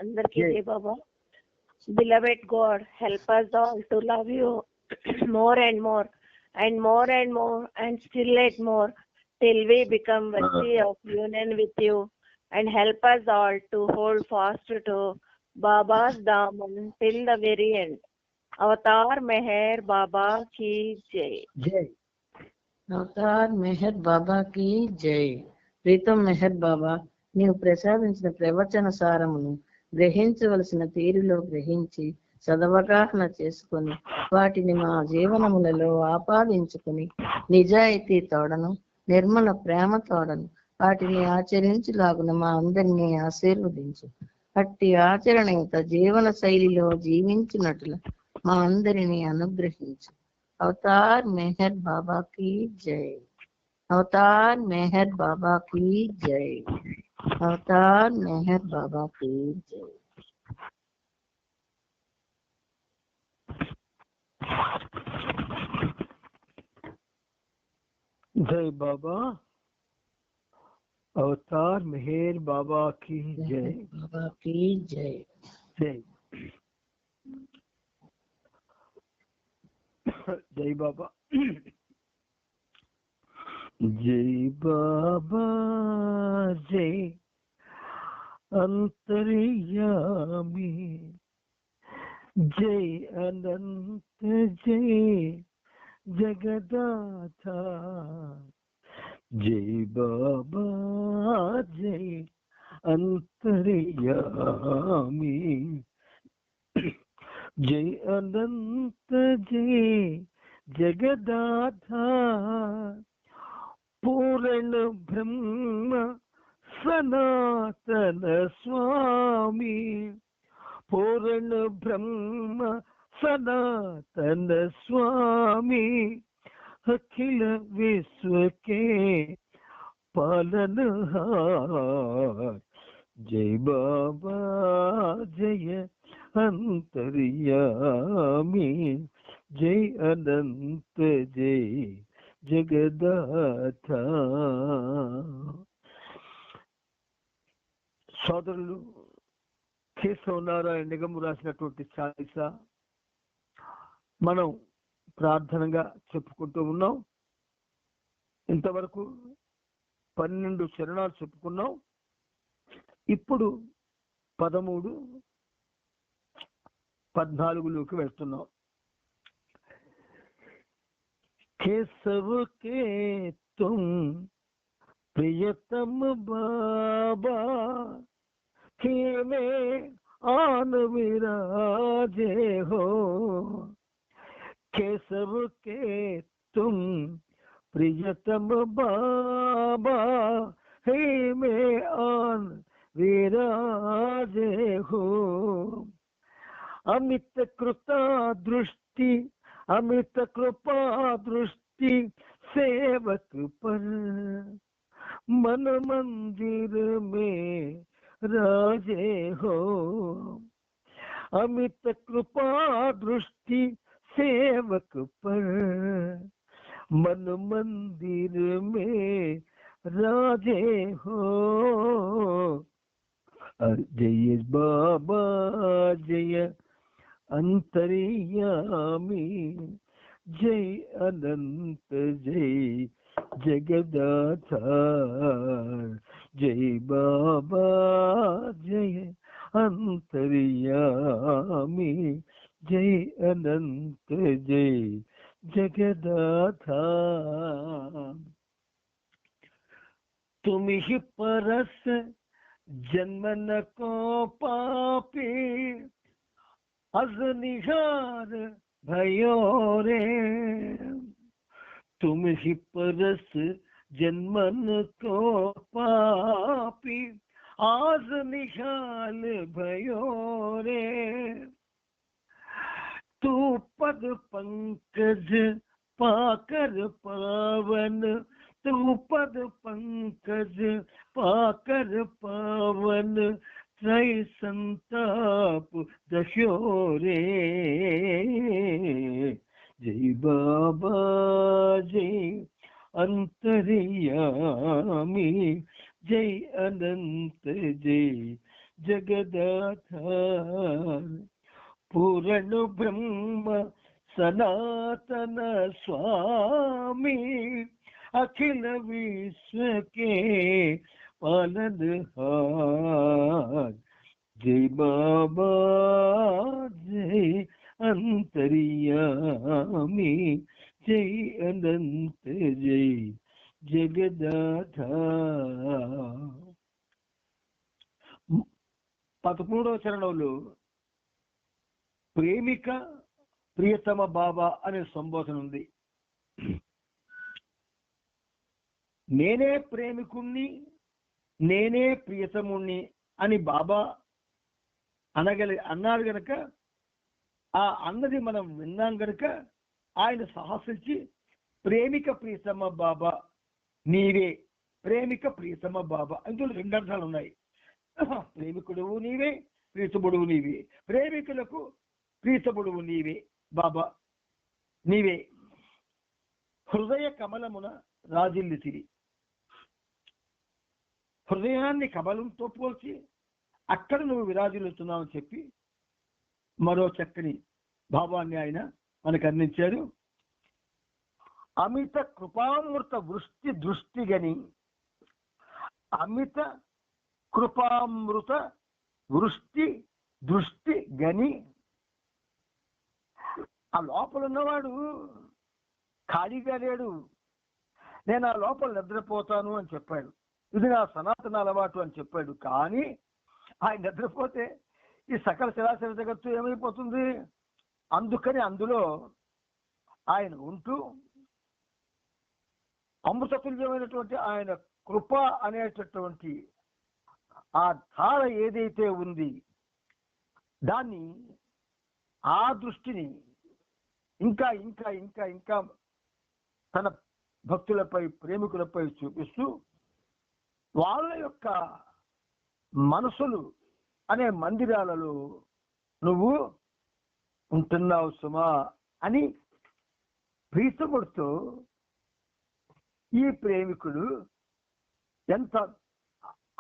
అందరికీ జై బాబా. Beloved God, help us all to love you more and more and more and more and still yet more till we become worthy of union with you, and help us all to hold fast to Baba's Daman till the very end. Avatar Meher Baba ki jai. జై Avatar Meher బాబా కి జై. ప్రీతం మెహర్ బాబా, నీవు ప్రసాదించిన ప్రవచన సారమును గ్రహించవలసిన తీరులో గ్రహించి సదవగాహన చేసుకొని వాటిని మా జీవనములలో ఆపాదించుకుని నిజాయితీ తోడను నిర్మల ప్రేమ తోడను వాటిని ఆచరించులాగున మా అందరినీ ఆశీర్వదించు. అట్టి ఆచరణయుత జీవన శైలిలో జీవించినట్లు మా అందరినీ అనుగ్రహించు. అవతార్ మెహర్ బాబా की जय. अवतार मेहर बाबा की जय. अवतार मेहर बाबा की जय. जय बाबा. अवतार मेहर बाबा की जय. बाबा की जय. जय जय बाबा. जय बाबा जय अंतर्यामी, जय अनंत जय जगदाथा. जय बाबा जय अंतर्यामी, जय अनंत जय जगदाधार. पूर्ण ब्रह्म सनातन स्वामी, पूर्ण ब्रह्म सनातन स्वामी. अखिल विश्व के पालनहार. जय बाबा जय अंतर्यामी, जय अनंत जय జగదాథ. సోదరులు కేశవనారాయణ నిగము రాసినటువంటి చాలీసా మనం ప్రార్థనగా చెప్పుకుంటూ ఉన్నాం. ఇంతవరకు 12 చరణాలు చెప్పుకున్నాం. ఇప్పుడు 13, 14లోకి వెళ్తున్నాం. केशव के तुम प्रियतम बाबा, के में आन विराजे हो. केशव के तुम प्रियतम बाबा, हे में आन विराजे हो. अमित कृता दृष्टि, अमित कृपा दृष्टि सेवक पर, मन मंदिर में राजे हो. अमित कृपा दृष्टि सेवक पर, मन मंदिर में राजे हो. जय बाबा जय अंतर्यामी, जय अनंत जय जगदाधार. जय बाबा जय अंतर्यामी, जय अनंत जय जगदाधार. तुम ही परस जन्मन को पापी, अजनिहार भयो रे. तुम ही परस जन्मन को पापी, आज निहाल भयो रे. तू पद पंकज पाकर पावन, तू पद पंकज पाकर पावन. त्रय संताप दशो रे. जय बाबा जय अंतर्यामी, जय अनंत जय జగదాధార్ పూరణ బ్రహ్మ సనాతన స్వామి అఖిల విశ్వకే పాలనహార్ జై బాబా జై అంతర్యామి జై అనంత జై జగదాధార్. 11వ చరణంలో ప్రేమిక ప్రియతమ బాబా అనే సంబోధన ఉంది. నేనే ప్రేమికుణ్ణి, నేనే ప్రియతముణ్ణి అని బాబా అన్నారు గనక, ఆ అన్నది మనం విన్నాం గనక ఆయన సాహసించి ప్రేమిక ప్రియతమ బాబా నీవే, ప్రేమిక ప్రియతమ బాబా అందులో 2 అర్థాలు ఉన్నాయి. ప్రేమికుడువు నీవే, ప్రీతముడువు నీవే. ప్రేమికులకు ప్రీతముడువు నీవే బాబా, నీవే. హృదయ కమలమున రాజిల్లితిరి. హృదయాన్ని కమలంతో పోల్చి అక్కడ నువ్వు విరాజిల్లుతున్నావని చెప్పి మరో చక్కని భావాన్ని ఆయన మనకు అందించారు. అమిత కృపామృత వృష్టి దృష్టి గని, అమిత కృపామృత వృష్టి దృష్టి గని. ఆ లోపల ఉన్నవాడు ఖాళీగా లేడు. నేను ఆ లోపల నిద్రపోతాను అని చెప్పాడు. ఇది నా సనాతన అలవాటు అని చెప్పాడు. కానీ ఆయన నిద్రపోతే ఈ సకల చరాచర జగత్తు ఏమైపోతుంది? అందుకని అందులో ఆయన ఉంటూ అమృతతుల్యమైనటువంటి ఆయన కృప అనేటటువంటి ఆ ధార ఏదైతే ఉంది దాన్ని, ఆ దృష్టిని ఇంకా ఇంకా ఇంకా ఇంకా తన భక్తులపై, ప్రేమికులపై చూపిస్తూ వాళ్ళ యొక్క మనసులు అనే మందిరాలలో నువ్వు ఉంటున్నావు సుమా అని ప్రీతముడుతూ ఈ ప్రేమికుడు ఎంత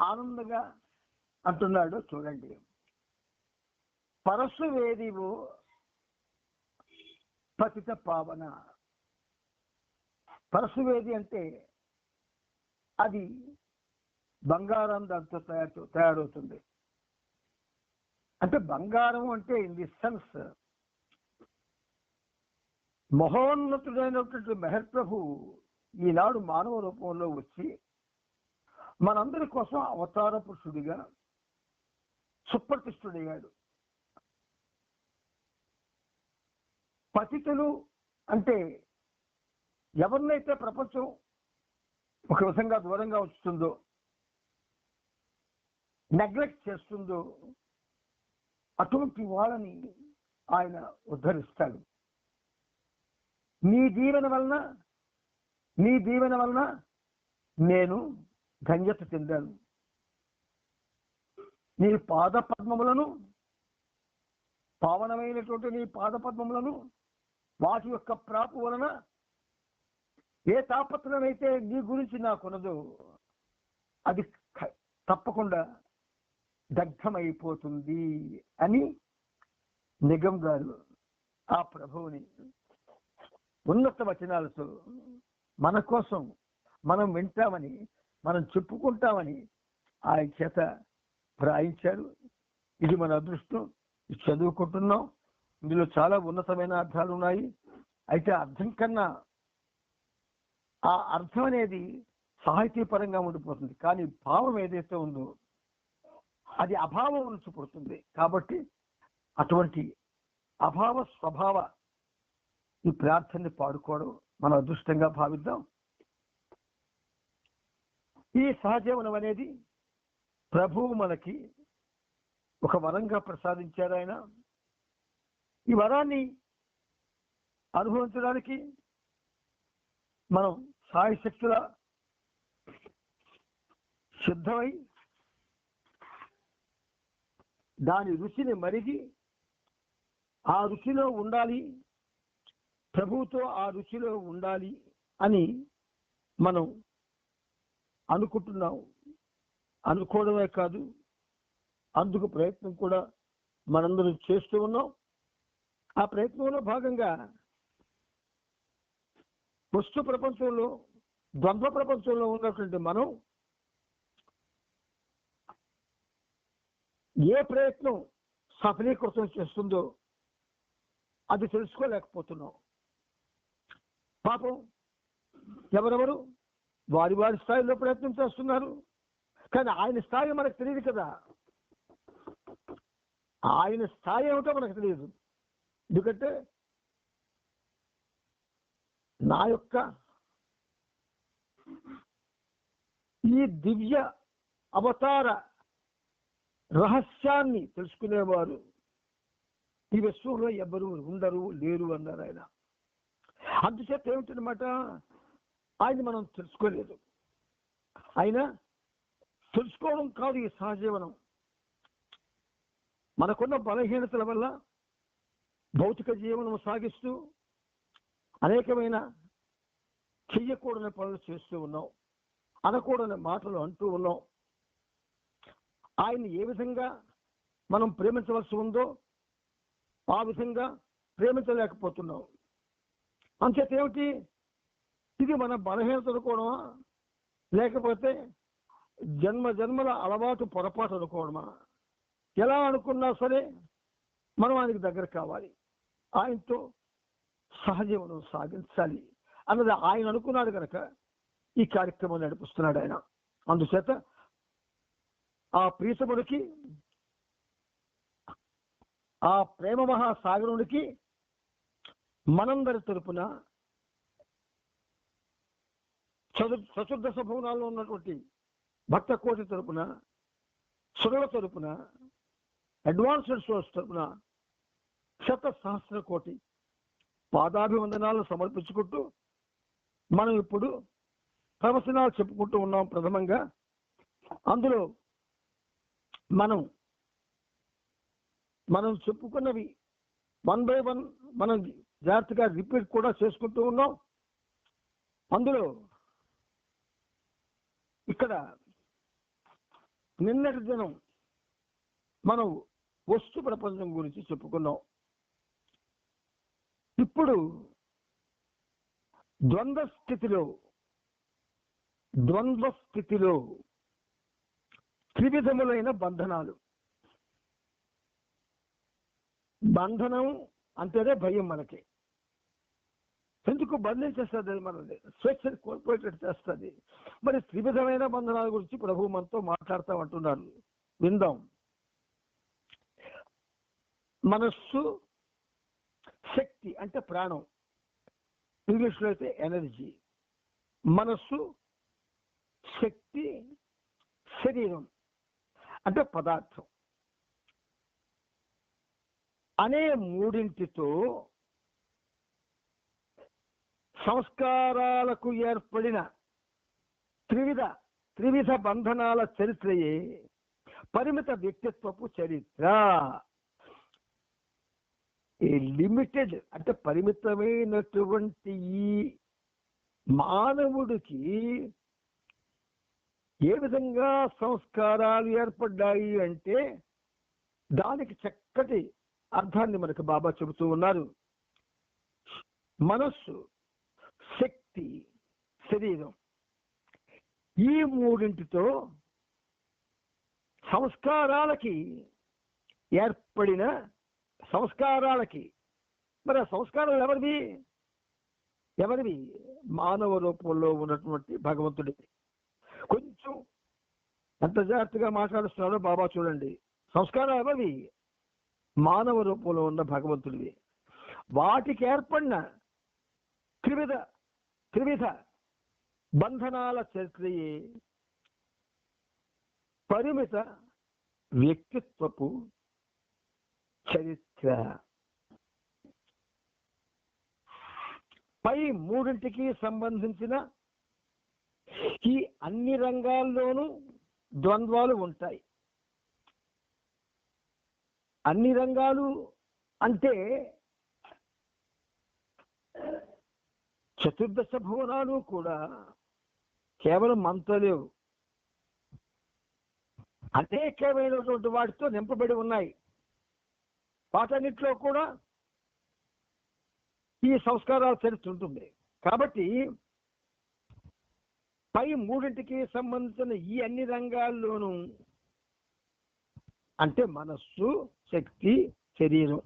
ఆనందంగా అంటున్నాడో చూడండి. పరశు వేదివు పతిత పావన. పరశువేది అంటే అది బంగారం దాంతో తయారవుతుంది. అంటే బంగారం అంటే ఇన్ ది సెన్స్ మహోన్నతుడైనటువంటి మెహర్ ప్రభు ఈనాడు మానవ రూపంలో వచ్చి మనందరి కోసం అవతార పురుషుడిగా సుప్రతిష్ఠుడయ్యాడు. పతితులు అంటే ఎవరినైతే ప్రపంచం ఒక విధంగా దూరంగా ఉంచుతుందో, నెగ్లెక్ట్ చేస్తుందో అటువంటి వాళ్ళని ఆయన ఉద్ధరిస్తాడు. నీ దీవెన వలన నేను ధన్యత చెందాను. నీ పాద పద్మములను, పావనమైనటువంటి నీ పాద పద్మములను, వాటి యొక్క ప్రాపు వలన ఏ తాపత్రమైతే నీ గురించి నాకున్నదో అది తప్పకుండా దగ్ధమైపోతుంది అని నిగం గారు ఆ ప్రభువుని ఉన్నత వచనాలతో మన కోసం మనం వింటామని, మనం చెప్పుకుంటామని ఆయన చేత వ్రాయించారు. ఇది మన అదృష్టం. ఇది చదువుకుంటున్నాం. ఇందులో చాలా ఉన్నతమైన అర్థాలు ఉన్నాయి. అయితే అర్థం కన్నా ఆ అర్థం అనేది సాహితీపరంగా ఉండిపోతుంది. కానీ భావం ఏదైతే ఉందో అది అభావం నుంచి పుడుతుంది. కాబట్టి అటువంటి అభావ స్వభావ ఈ ప్రార్థనని పాడుకోవడం మన అదృష్టంగా భావిద్దాం. ఈ సహజీవనం అనేది ప్రభువు మనకి ఒక వరంగా ప్రసాదించారు. ఆయన ఈ వరాన్ని అనుభవించడానికి మనం సాయశక్తుల సిద్ధమై దాని రుచిని మరిగి ఆ రుచిలో ఉండాలి, ప్రభువుతో ఆ రుచిలో ఉండాలి అని మనం అనుకుంటున్నాం. అనుకోవడమే కాదు, అందుకు ప్రయత్నం కూడా మనందరం చేస్తూ ఉన్నాం. ఆ ప్రయత్నంలో భాగంగా వస్తు ప్రపంచంలో, ద్వంద్వ ప్రపంచంలో ఉన్నటువంటి మనం ఏ ప్రయత్నం సఫలీకృతం చేస్తుందో అది తెలుసుకోలేకపోతున్నాం. పాపం ఎవరెవరు వారి వారి స్థాయిలో ప్రయత్నం చేస్తున్నారు, కానీ ఆయన స్థాయి మనకు తెలియదు కదా. ఆయన స్థాయి ఏమిటో మనకు తెలియదు. ఎందుకంటే నా యొక్క ఈ దివ్య అవతార రహస్యాన్ని తెలుసుకునేవారు ఈ విశ్వంలో ఎవరు ఉండరు, లేరు అన్నారు ఆయన. అందుచేత ఏమిటనమాట, ఆయన మనం తెలుసుకోలేదు. ఆయన తెలుసుకోవడం కాదు ఈ సహజీవనం. మనకున్న బలహీనతల వల్ల భౌతిక జీవనం సాగిస్తూ అనేకమైన చెయ్యకూడని పనులు చేస్తూ ఉన్నాం, అనకూడని మాటలు అంటూ ఉన్నాం. ఆయన్ని ఏ విధంగా మనం ప్రేమించవలసి ఉందో ఆ విధంగా ప్రేమించలేకపోతున్నాం. అంచేత ఏమిటి, ఇది మన బలహీనత అనుకోవడమా, లేకపోతే జన్మ జన్మల అలవాటు పొరపాటు అనుకోవడమా? ఎలా అనుకున్నా సరే మనం ఆయనకి దగ్గర కావాలి, ఆయనతో సహజీవనం సాగించాలి అన్నది ఆయన అనుకున్నాడు కనుక ఈ కార్యక్రమం నడిపిస్తున్నాడు ఆయన. అందుచేత ఆ ప్రీతమునికి, ఆ ప్రేమ మహాసాగరునికి మనందరి తరపున, చతుర్దశ భవనాల్లో ఉన్నటువంటి భక్త కోటి తరపున, సురుల తరపున, అడ్వాన్స్డ్ సోర్స్ తరపున 1,000,000 కోటి పాదాభివందనాలు సమర్పించుకుంటూ మనం ఇప్పుడు ప్రవచనాలు చెప్పుకుంటూ ఉన్నాం. ప్రథమంగా అందులో మనం చెప్పుకున్నవి 1 by 1 మనం జాగ్రత్తగా రిపీట్ కూడా చేసుకుంటూ ఉన్నాం. అందులో ఇక్కడ నిన్నటి దినం మనం వస్తు ప్రపంచం గురించి చెప్పుకున్నాం. ఇప్పుడు ద్వంద్వ స్థితిలో త్రివిధములైన బంధనాలు. బంధనం అంటేనే భయం మనకి. ఎందుకు బంధించేస్తుంది? అది మనల్ని స్వేచ్ఛను కోల్పోయేటట్టు చేస్తుంది. మరి త్రివిధమైన బంధనాల గురించి ప్రభు మనతో మాట్లాడతామంటున్నారు, విందాం. మనస్సు, శక్తి అంటే ప్రాణం, ఇంగ్లీష్లో అయితే ఎనర్జీ. మనస్సు, శక్తి, శరీరం అంటే పదార్థం అనే మూడింటితో సంస్కారాలకు ఏర్పడిన త్రివిధ బంధనాల చరిత్రయే పరిమిత వ్యక్తిత్వపు చరిత్ర. ఈ లిమిటెడ్ అంటే పరిమితమైనటువంటి ఈ మానవుడికి ఏ విధంగా సంస్కారాలు ఏర్పడ్డాయి అంటే దానికి చక్కటి అర్థాన్ని మనకు బాబా చెబుతూ ఉన్నారు. మనస్సు, శక్తి, శరీరం ఈ మూడింటితో సంస్కారాలకి ఏర్పడిన సంస్కారాలకి, మరి ఆ సంస్కారాలు ఎవరివి? మానవ రూపంలో ఉన్నటువంటి భగవంతుడికి. కొంచెం ఎంత జాగ్రత్తగా మాట్లాడుతున్నాడో బాబా చూడండి. సంస్కారాలు ఎవరివి? మానవ రూపంలో ఉన్న భగవంతుడివి. వాటికి ఏర్పడిన త్రివిధ బంధనాల చరిత్రయే పరిమిత వ్యక్తిత్వపు చరిత్ర. పై మూడింటికి సంబంధించిన ఈ అన్ని రంగాల్లోనూ ద్వంద్వాలు ఉంటాయి. అన్ని రంగాలు అంటే చతుర్దశ భువనాలు కూడా కేవలం మనతో లేవు. అనేకమైనటువంటి వాటితో నింపబడి ఉన్నాయి. వాటన్నిటిలో కూడా ఈ సంస్కారాల చరిత్ర ఉంటుంది. కాబట్టి పై మూడింటికి సంబంధించిన ఈ అన్ని రంగాల్లోనూ, అంటే మనస్సు, శక్తి, శరీరం,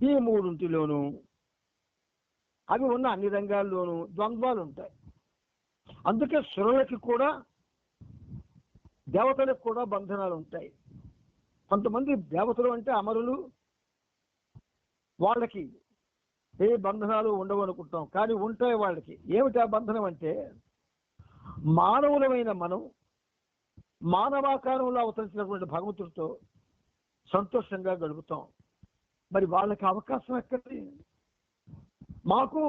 ఈ మూడింటిలోనూ అవి ఉన్న అన్ని రంగాల్లోనూ ద్వంద్వాలు ఉంటాయి. అందుకే సురులకి కూడా దేవతలకు కూడా బంధనాలు ఉంటాయి. కొంతమంది దేవతలు అంటే అమరులు, వాళ్ళకి ఏ బంధనాలు ఉండవు అనుకుంటాం, కానీ ఉంటాయి వాళ్ళకి. ఏమిటి ఆ బంధనం అంటే, మానవులమైన మనం మానవాకారంలో అవతరించినటువంటి భగవంతుడితో సంతోషంగా గడుపుతాం. మరి వాళ్ళకి అవకాశం ఎక్కడి? మాకు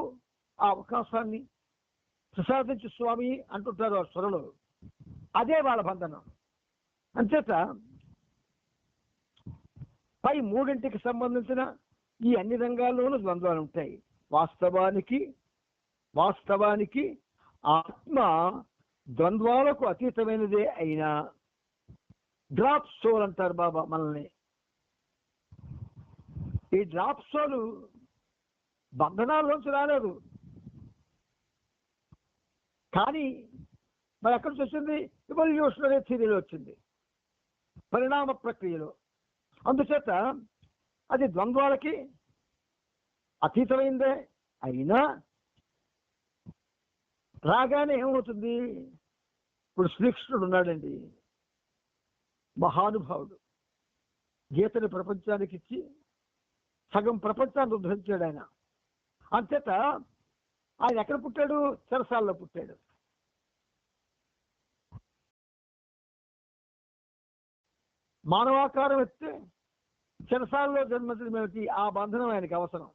ఆ అవకాశాన్ని ప్రసాదించు స్వామి అంటుంటారు ఆ స్వరలో. అదే వాళ్ళ బంధనం. అంచేత పై మూడింటికి సంబంధించిన ఈ అన్ని రంగాల్లోనూ ద్వంద్వాలు ఉంటాయి. వాస్తవానికి ఆత్మ ద్వంద్వాలకు అతీతమైనదే అయినా డ్రాప్ సోల్ అంటారు బాబా మనల్ని. ఈ డ్రాప్ సోల్ బంధనాల్లోంచి రాలేదు, కానీ మరి ఎక్కడి నుంచి వచ్చింది? ఎవల్యూషనరీ థియరీలో వచ్చింది, పరిణామ ప్రక్రియలో. అందుచేత అది ద్వంద్వాలకి అతీతమైందే అయినా రాగానే ఏమవుతుంది? ఇప్పుడు శ్రీకృష్ణుడు ఉన్నాడండి, మహానుభావుడు. గీతని ప్రపంచానికి ఇచ్చి సగం ప్రపంచాన్ని ఉద్ధరించాడు ఆయన. అంచేత ఆయన ఎక్కడ పుట్టాడు? చెరసాల్లో పుట్టాడు. మానవాకారం ఎత్తే చెరసాల్లో జన్మించడం ఏమిటి? ఆ బంధనం ఆయనకి అవసరం.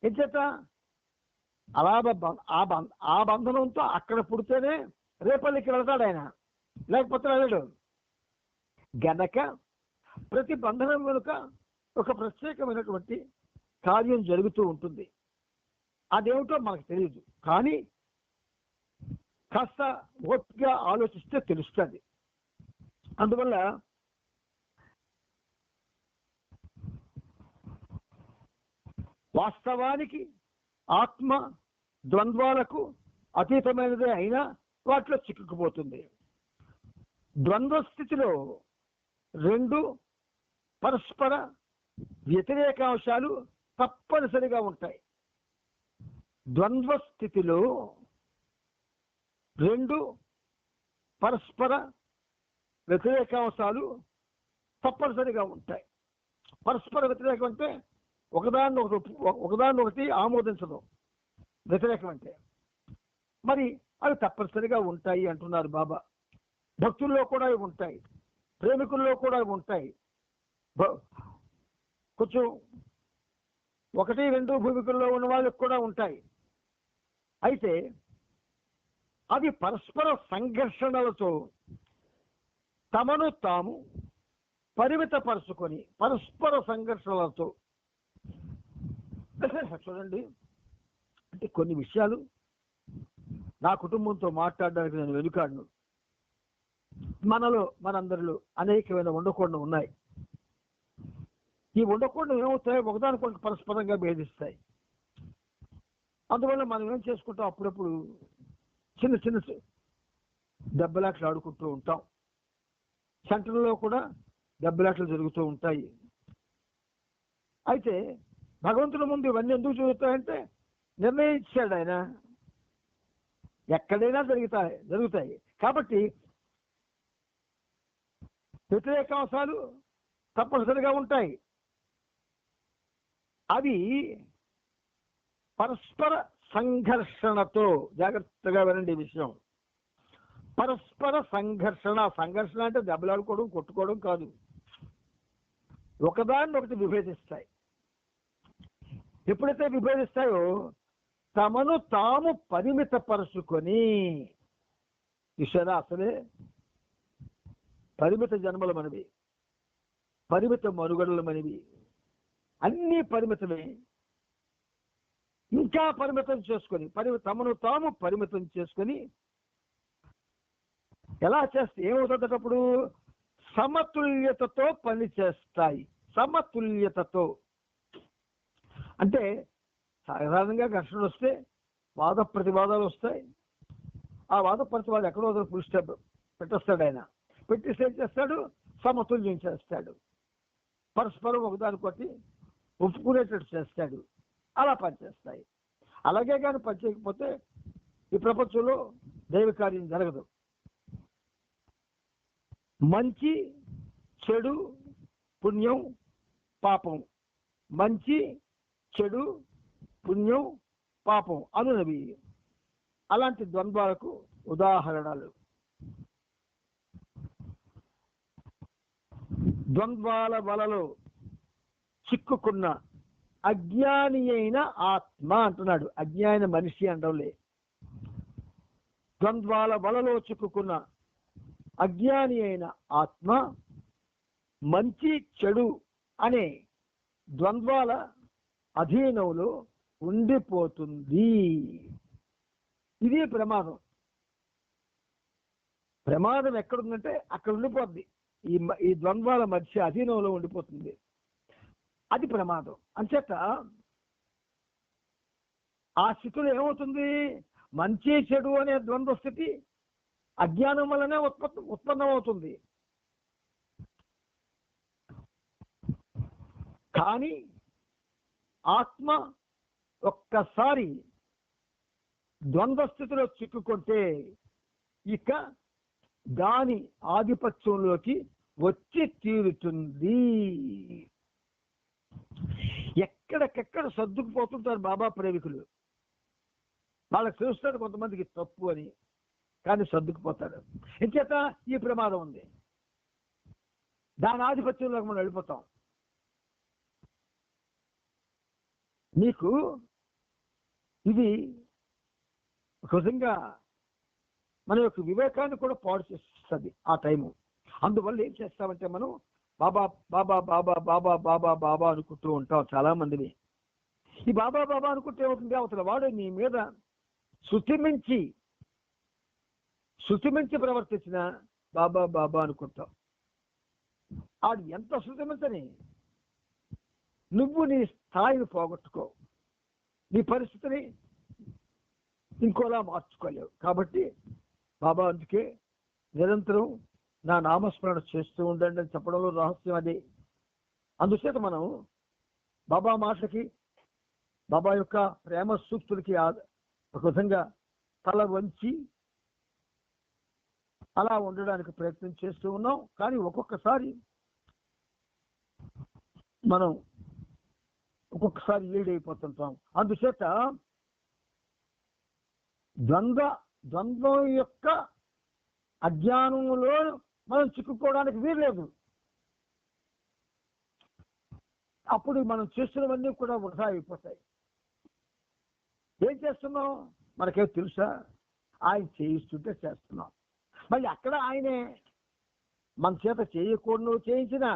ఎంచేత అలా ఆ బంధనంతో అక్కడ పుడితేనే రేపల్లికి వెళతాడు ఆయన, లేకపోతే వెళ్ళడు. గనక ప్రతి బంధనం వెనుక ఒక ప్రత్యేకమైనటువంటి కార్యం జరుగుతూ ఉంటుంది. అదేమిటో మనకు తెలియదు, కానీ కాస్త ఓపికగా ఆలోచిస్తే తెలుస్తుంది. అందువల్ల వాస్తవానికి ఆత్మ ద్వంద్వాలకు అతీతమైనదే అయినా వాటిలో చిక్కుకుపోతుంది. ద్వంద్వ స్థితిలో రెండు పరస్పర వ్యతిరేకాంశాలు తప్పనిసరిగా ఉంటాయి. ద్వంద్వ స్థితిలో రెండు పరస్పర వ్యతిరేకాంశాలు తప్పనిసరిగా ఉంటాయి. పరస్పర వ్యతిరేకం అంటే ఒకదాన్నొకటి ఆమోదించడం వ్యతిరేకం అంటే. మరి అవి తప్పనిసరిగా ఉంటాయి అంటున్నారు బాబా. భక్తుల్లో కూడా ఇవి ఉంటాయి, ప్రేమికుల్లో కూడా ఇవి ఉంటాయి. కొంచెం 1-2 భూమికల్లో ఉన్న వాళ్ళకి కూడా ఉంటాయి. అయితే అవి పరస్పర సంఘర్షణలతో తమను తాము పరిమితపరుచుకొని, పరస్పర సంఘర్షణలతో చూడండి. అంటే కొన్ని విషయాలు నా కుటుంబంతో మాట్లాడడానికి నేను వెనుకాడను. మనందరిలో అనేకమైన ఉండకూడదు ఉన్నాయి. ఈ ఉండకూడదు ఏమవుతాయి? ఒకదానికొకటి పరస్పరంగా భేదిస్తాయి. అందువల్ల మనం ఏం చేసుకుంటాం? అప్పుడప్పుడు చిన్న చిన్న దెబ్బలాట్లు ఆడుకుంటూ ఉంటాం. సెంటర్లో కూడా దెబ్బలాట్లు జరుగుతూ ఉంటాయి. అయితే భగవంతుడి ముందు ఇవన్నీ ఎందుకు జరుగుతాయంటే నిర్ణయించాడు ఆయన, ఎక్కడైనా జరుగుతాయి. కాబట్టి వ్యతిరేకాంశాలు తప్పనిసరిగా ఉంటాయి. అవి పరస్పర సంఘర్షణతో, జాగ్రత్తగా వినండి ఈ విషయం. పరస్పర సంఘర్షణ అంటే దెబ్బలాడుకోవడం, కొట్టుకోవడం కాదు. ఒకదాన్నొకటి విభేదిస్తాయి. ఎప్పుడైతే విభేదిస్తాయో తమను తాము పరిమితపరుచుకొని, చూసారా, అసలే పరిమిత జన్మలు మనవి, పరిమిత మనుగడలు మనవి, అన్నీ పరిమితమే. ఇంకా పరిమితం చేసుకొని తమను తాము పరిమితం చేసుకొని ఎలా చేస్తే ఏమవుతుంది అప్పుడు? సమతుల్యతతో పని చేస్తాయి. సమతుల్యతతో అంటే సాధారణంగా ఘర్షణ వస్తే వాద ప్రతివాదాలు వస్తాయి. ఆ వాద ప్రతివాదం ఎక్కడో ఫుల్ స్టాప్ పెట్టేస్తాడు ఆయన. పెట్టేసి ఏం చేస్తాడు? సమతుల్యం చేస్తాడు. పరస్పరం ఒకదానికొకటి ఒప్పుకునేటట్టు చేస్తాడు. అలా పనిచేస్తాయి. అలాగే కానీ పనిచేయకపోతే ఈ ప్రపంచంలో దైవ కార్యం జరగదు. మంచి చెడు, పుణ్యం పాపం, మంచి చెడు పుణ్యం పాపం అనునవి అలాంటి ద్వంద్వాలకు ఉదాహరణలు. ద్వంద్వాల వలలో చిక్కుకున్న అజ్ఞాని అయిన ఆత్మ అంటున్నాడు. అజ్ఞాని మనిషి అంటలే. ద్వంద్వాల వలలో చిక్కుకున్న అజ్ఞాని అయిన ఆత్మ మంచి చెడు అనే ద్వంద్వాల అధీనంలో ఉండిపోతుంది. ఇది ప్రమాదం. ప్రమాదం ఎక్కడుందంటే అక్కడ ఉండిపోద్ది. ఈ ద్వంద్వాల మధ్య అధీనంలో ఉండిపోతుంది. అది ప్రమాదం. అంచేత ఆ స్థితిలో ఏమవుతుంది? మంచి చెడు అనే ద్వంద్వ స్థితి అజ్ఞానం వల్లనే ఉత్పన్నమవుతుంది. కానీ ఆత్మ ఒక్కసారి ద్వంద్వ స్థితిలో చిక్కుకుంటే ఇక దాని ఆధిపత్యంలోకి వచ్చి తీరుతుంది. ఎక్కడికెక్కడ సర్దుకుపోతుంటారు బాబా ప్రేమికులు. వాళ్ళకి తెలుస్తాడు కొంతమందికి తప్పు అని, కానీ సర్దుకుపోతాడు. ఇంకేత ఈ ప్రమాదం ఉంది. దాని ఆధిపత్యంలోకి మనం వెళ్ళిపోతాం. నీకు ఇది ఒక విధంగా మన యొక్క వివేకాన్ని కూడా పాడు చేస్తుంది ఆ టైము. అందువల్ల ఏం చేస్తామంటే మనం బాబా బాబా బాబా బాబా బాబా బాబా అనుకుంటూ ఉంటాం చాలా మందిని. ఈ బాబా బాబా అనుకుంటే ఏమవుతుంది? అవతల వాడు నీ మీద శుతిమించి ప్రవర్తించిన బాబా బాబా అనుకుంటాం. ఆడు ఎంత శుతిమించని నువ్వు నీ స్థాయిని పోగొట్టుకో, నీ పరిస్థితిని ఇంకోలా మార్చుకోలేవు. కాబట్టి బాబా అందుకే నిరంతరం నా నామస్మరణ చేస్తూ ఉండండి అని చెప్పడంలో రహస్యం అది. అందుచేత మనం బాబా మాటలకి, బాబా యొక్క ప్రేమ సూక్తులకి ఒక విధంగా తల వంచి అలా ఉండడానికి ప్రయత్నం చేస్తూ ఉన్నాం. కానీ ఒక్కొక్కసారి మనం ఏడైపోతుంటాం. అందుచేత ద్వంద్వం యొక్క అజ్ఞానంలో మనం చిక్కుకోవడానికి వీల్లేదు. అప్పుడు మనం చేస్తున్నవన్నీ కూడా వృధా అయిపోతాయి. ఏం చేస్తున్నాం? మనకేం తెలుసా? ఆయన చేయిస్తుంటే చేస్తున్నాం. మళ్ళీ అక్కడ ఆయనే మన చేత చేయకూడదు చేయించినా,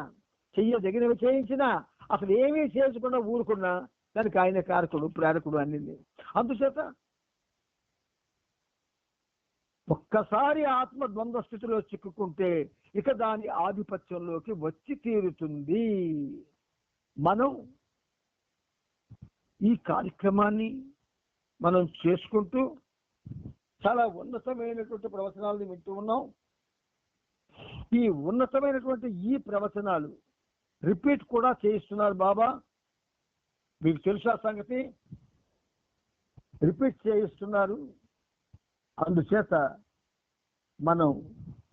చెయ్యదగినవి చేయించినా, అసలు ఏమీ చేయకుండా ఊరుకున్నా దానికి ఆయన కారకుడు, ప్రేరకుడు అన్నింది. అందుచేత ఒక్కసారి ఆత్మ ద్వంద్వ స్థితిలో చిక్కుకుంటే ఇక దాని ఆధిపత్యంలోకి వచ్చి తీరుతుంది. మనం ఈ కార్యక్రమాన్ని మనం చేసుకుంటూ చాలా ఉన్నతమైనటువంటి ప్రవచనాలను వింటూ ఉన్నాం. ఈ ఉన్నతమైనటువంటి ఈ ప్రవచనాలు రిపీట్ కూడా చేయిస్తున్నారు బాబా. మీకు తెలుసా సంగతి? రిపీట్ చేయిస్తున్నారు. అందుచేత మనం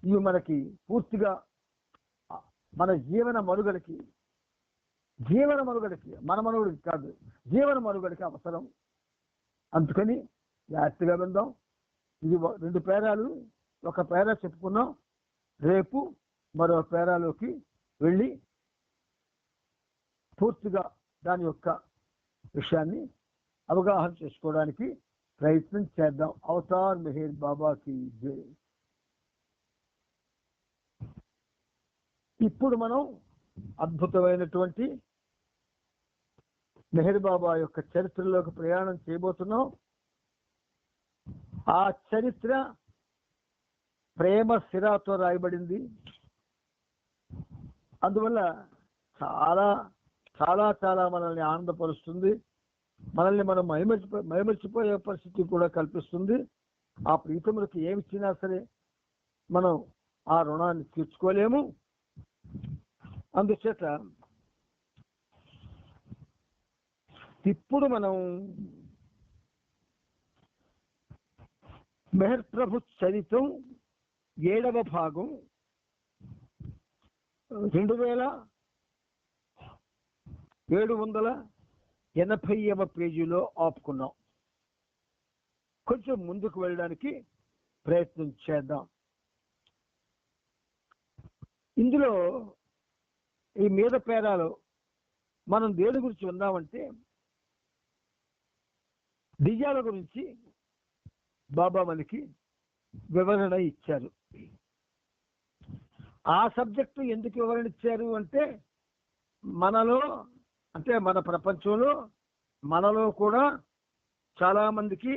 ఇవి మనకి పూర్తిగా మన జీవన మనుగడకి మన మనుగడికి కాదు, జీవన మనుగడికి అవసరం. అందుకని జాగ్రత్తగా విందాం. ఇది 2 పేరాలు, ఒక పేరా చెప్పుకున్నాం. రేపు మరో పేరాలోకి వెళ్ళి పూర్తిగా దాని యొక్క విషయాన్ని అవగాహన చేసుకోవడానికి ప్రయత్నం చేద్దాం. అవతార్ మెహర్ బాబాకి జై. ఇప్పుడు మనం అద్భుతమైనటువంటి మెహర్ బాబా యొక్క చరిత్రలోకి ప్రయాణం చేయబోతున్నాం. ఆ చరిత్ర ప్రేమ సిరాతో రాయబడింది. అందువల్ల చాలా చాలా చాలా మనల్ని ఆనందపరుస్తుంది, మనల్ని మనం మైమర్చిపోయే పరిస్థితి కూడా కల్పిస్తుంది. ఆ ప్రీతములకు ఏమి ఇచ్చినా సరే మనం ఆ రుణాన్ని తీర్చుకోలేము. అందుచేత ఇప్పుడు మనం మెహర్ ప్రభు చరిత్రం 7వ భాగం 2780వ పేజీలో ఆపుకున్నాం. కొంచెం ముందుకు వెళ్ళడానికి ప్రయత్నం చేద్దాం. ఇందులో ఈ మీద పేరాలో మనం దేని గురించి ఉందామంటే దెయ్యాల గురించి బాబా మనకి వివరణ ఇచ్చారు. ఆ సబ్జెక్టు ఎందుకు వివరణ ఇచ్చారు అంటే మనలో, అంటే మన ప్రపంచంలో మనలో కూడా చాలా మందికి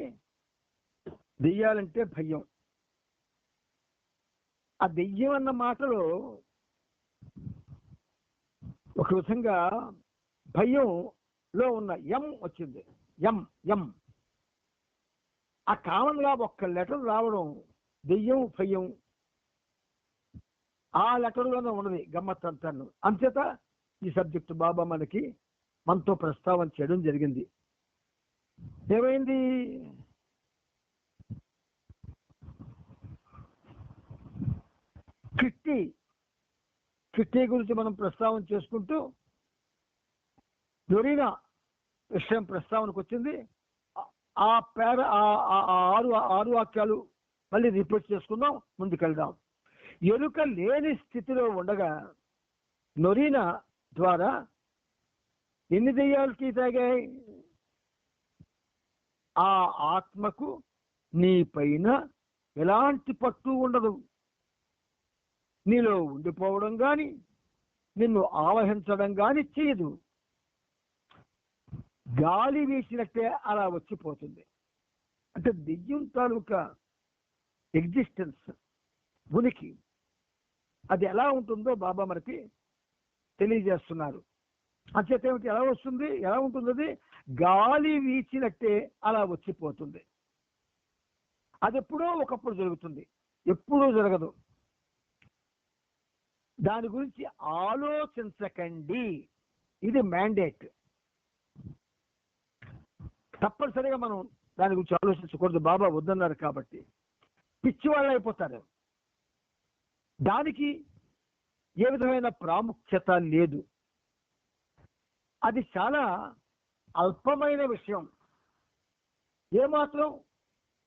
దెయ్యాలంటే భయం. ఆ దెయ్యం అన్న మాటలో ఒక విధంగా భయంలో ఉన్న ఎం వచ్చింది. ఎం ఆ కామన్ గా ఒక్క లెటర్ రావడం దెయ్యం భయం ఆ లెటర్లోనే ఉన్నది గమ్మత్తంతాను. అంచేత ఈ సబ్జెక్టు బాబా మనతో ప్రస్తావన చేయడం జరిగింది. ఏమైంది? కిట్టి గురించి మనం ప్రస్తావన చేసుకుంటూ నొరీనా విషయం ప్రస్తావనకు వచ్చింది. ఆ పేర ఆరు వాక్యాలు మళ్ళీ రిపీట్ చేసుకుందాం, ముందుకెళ్దాం. ఎరుక లేని స్థితిలో ఉండగా నొరీనా ద్వారా ఎన్ని దెయ్యాలకి తాగాయి? ఆ ఆత్మకు నీ పైన ఎలాంటి పట్టు ఉండదు. నీలో ఉండిపోవడం కానీ నిన్ను ఆవహించడం కానీ చేయదు. గాలి వీసినట్టే అలా వచ్చిపోతుంది. అంటే దెయ్యం తాలూకా ఎగ్జిస్టెన్స్, ఉనికి, అది ఎలా ఉంటుందో బాబా మనకి తెలియజేస్తున్నారు. అంచేత ఏమిటి, ఎలా వస్తుంది, ఎలా ఉంటుంది? అది గాలి వీచినట్టే అలా వచ్చిపోతుంది. అది ఎప్పుడో ఒకప్పుడు జరుగుతుంది, ఎప్పుడూ జరగదు. దాని గురించి ఆలోచించకండి, ఇది మ్యాండేట్. తప్పనిసరిగా మనం దాని గురించి ఆలోచించకూడదు, బాబా వద్దన్నారు కాబట్టి. పిచ్చి వాళ్ళు అయిపోతారు. దానికి ఏ విధమైన ప్రాముఖ్యత లేదు. అది చాలా అల్పమైన విషయం, ఏమాత్రం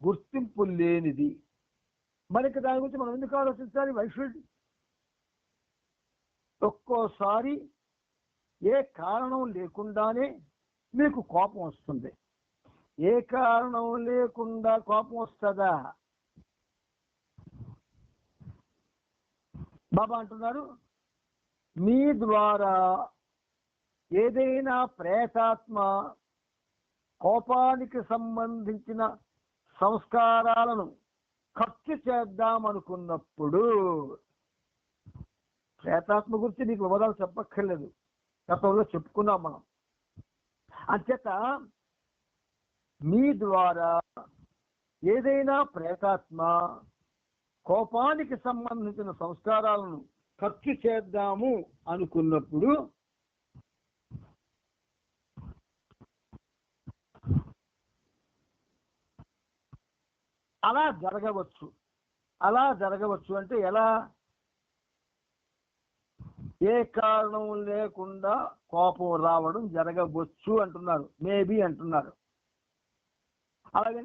గుర్తింపు లేనిది. మనకి దాని గురించి మనం ఎందుకు ఆలోచించాలి? వైషుడ్ ఒక్కోసారి ఏ కారణం లేకుండానే మీకు కోపం వస్తుంది. ఏ కారణం లేకుండా కోపం వస్తుందా? బాబా అంటున్నారు, మీ ద్వారా ఏదైనా ప్రేతాత్మ కోపానికి సంబంధించిన సంస్కారాలను ఖర్చు చేద్దామనుకున్నప్పుడు, ప్రేతాత్మ గురించి నీకు వివరాలు చెప్పక్కర్లేదు, గతంలో చెప్పుకున్నాం మనం. అంచేత మీ ద్వారా ఏదైనా ప్రేతాత్మ కోపానికి సంబంధించిన సంస్కారాలను ఖర్చు చేద్దాము అనుకున్నప్పుడు అలా జరగవచ్చు. అలా జరగవచ్చు అంటే ఎలా? ఏ కారణం లేకుండా కోపం రావడం జరగవచ్చు అంటున్నారు, మేబీ అంటున్నారు. అలాగే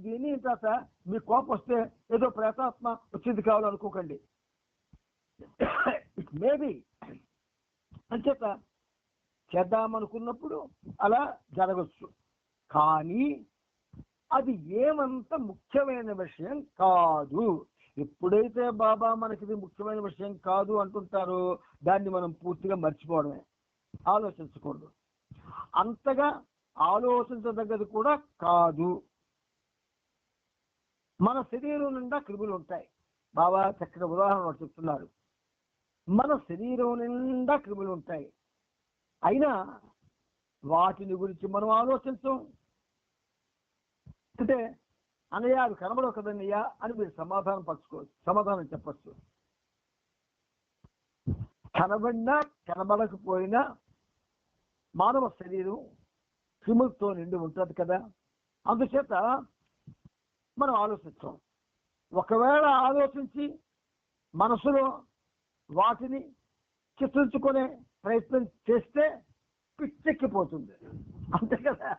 దీని తర్వాత మీ కోపం వస్తే ఏదో ప్రేతాత్మ వచ్చింది కావాలనుకోకండి, మేబీ. అంచేత చేద్దామనుకున్నప్పుడు అలా జరగచ్చు, కానీ అది ఏమంత ముఖ్యమైన విషయం కాదు. ఎప్పుడైతే బాబా మనకి ఇది ముఖ్యమైన విషయం కాదు అంటుంటారో దాన్ని మనం పూర్తిగా మర్చిపోవడమే, ఆలోచించకూడదు. అంతగా ఆలోచించదగ్గది కూడా కాదు. మన శరీరం నిండా క్రిములు ఉంటాయి, బాబా చక్కటి ఉదాహరణ చెప్తున్నారు. మన శరీరం నిండా క్రిములు ఉంటాయి, అయినా వాటిని గురించి మనం ఆలోచించం. అంటే అన్నయ్య అవి కనబడవు కదన్నయ్య అని మీరు సమాధానం చెప్పచ్చు. కనబడినా కనబడకపోయినా మానవ శరీరం క్రిములతో నిండి ఉంటుంది కదా. అందుచేత మనం ఆలోచించాం. ఒకవేళ ఆలోచించి మనసులో వాటిని చిత్రించుకునే ప్రయత్నం చేస్తే పిచ్చెక్కిపోతుంది, అంతే కదా.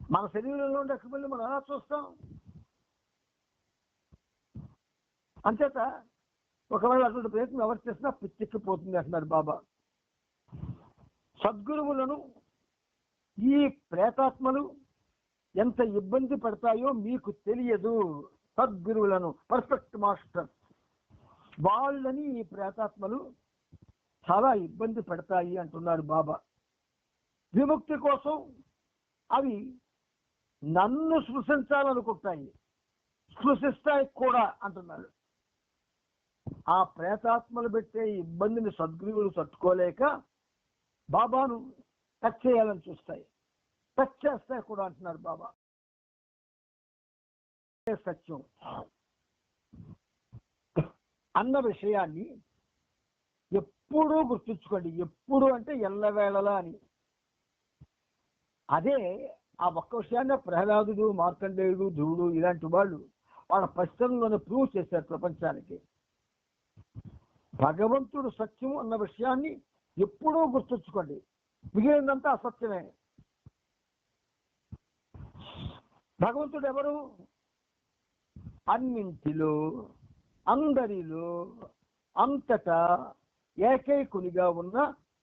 మన శరీరంలో ఉండే క్రిముల్ని మనం ఎలా చూస్తాం? అంచేత ఒకవేళ అటువంటి ప్రయత్నం ఎవరు చేసినా పిచ్చెక్కిపోతుంది అంటున్నారు బాబా. సద్గురువులను ఈ ప్రేతాత్మలు ఎంత ఇబ్బంది పడతాయో మీకు తెలియదు. సద్గురువులను, పర్ఫెక్ట్ మాస్టర్, వాళ్ళని ఈ ప్రేతాత్మలు చాలా ఇబ్బంది పెడతాయి అంటున్నారు బాబా. విముక్తి కోసం అవి నన్ను స్పృశించాలనుకుంటాయి, స్పృశిస్తాయి కూడా అంటున్నాడు. ఆ ప్రేతాత్మలు పెట్టే ఇబ్బందిని సద్గురువులు తట్టుకోలేక బాబాను టచ్ చేయాలని చూస్తాయి, టచ్ చేస్తాయి కూడా అంటున్నారు బాబా. సత్యం అన్న విషయాన్ని ఎప్పుడూ గుర్తుంచుకోండి. ఎప్పుడు అంటే ఎల్లవేళలా అని. అదే ఆ ఒక్క విషయాన్ని ప్రహ్లాదుడు, మార్కండేయుడు, ధ్రువుడు ఇలాంటి వాళ్ళు వాళ్ళ ప్రశ్నల్లోనే ప్రూవ్ చేశారు ప్రపంచానికి. భగవంతుడు సత్యం అన్న విషయాన్ని ఎప్పుడూ గుర్తుంచుకోండి, మిగిలినంతా అసత్యమే. భగవంతుడు ఎవరు? అన్నింటిలో, అందరిలో, అంతటా ఏకైకునిగా ఉన్న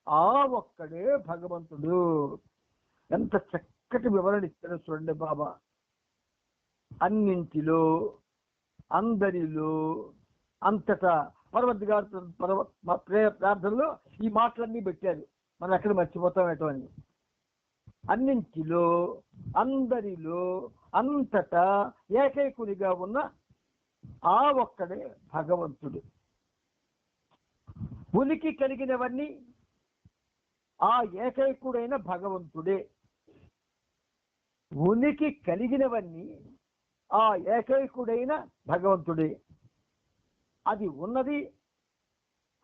ఆ ఒక్కడే భగవంతుడు. ఎంత చక్కటి వివరణ ఇచ్చారో చూడండి బాబా. అన్నింటిలో, అందరిలో, అంతటా. పర్వత్ గారు ప్రార్థనలో ఈ మాటలన్నీ పెట్టారు, మనం ఎక్కడ మర్చిపోతామేటో అని. అన్నింటిలో, అందరిలో, అంతటా ఏకైకునిగా ఉన్న ఆ ఒక్కడే భగవంతుడు. ఉనికి కలిగినవన్నీ ఆ ఏకైకుడైన భగవంతుడే. ఉనికి కలిగినవన్నీ ఆ ఏకైకుడైన భగవంతుడే. అది ఉన్నది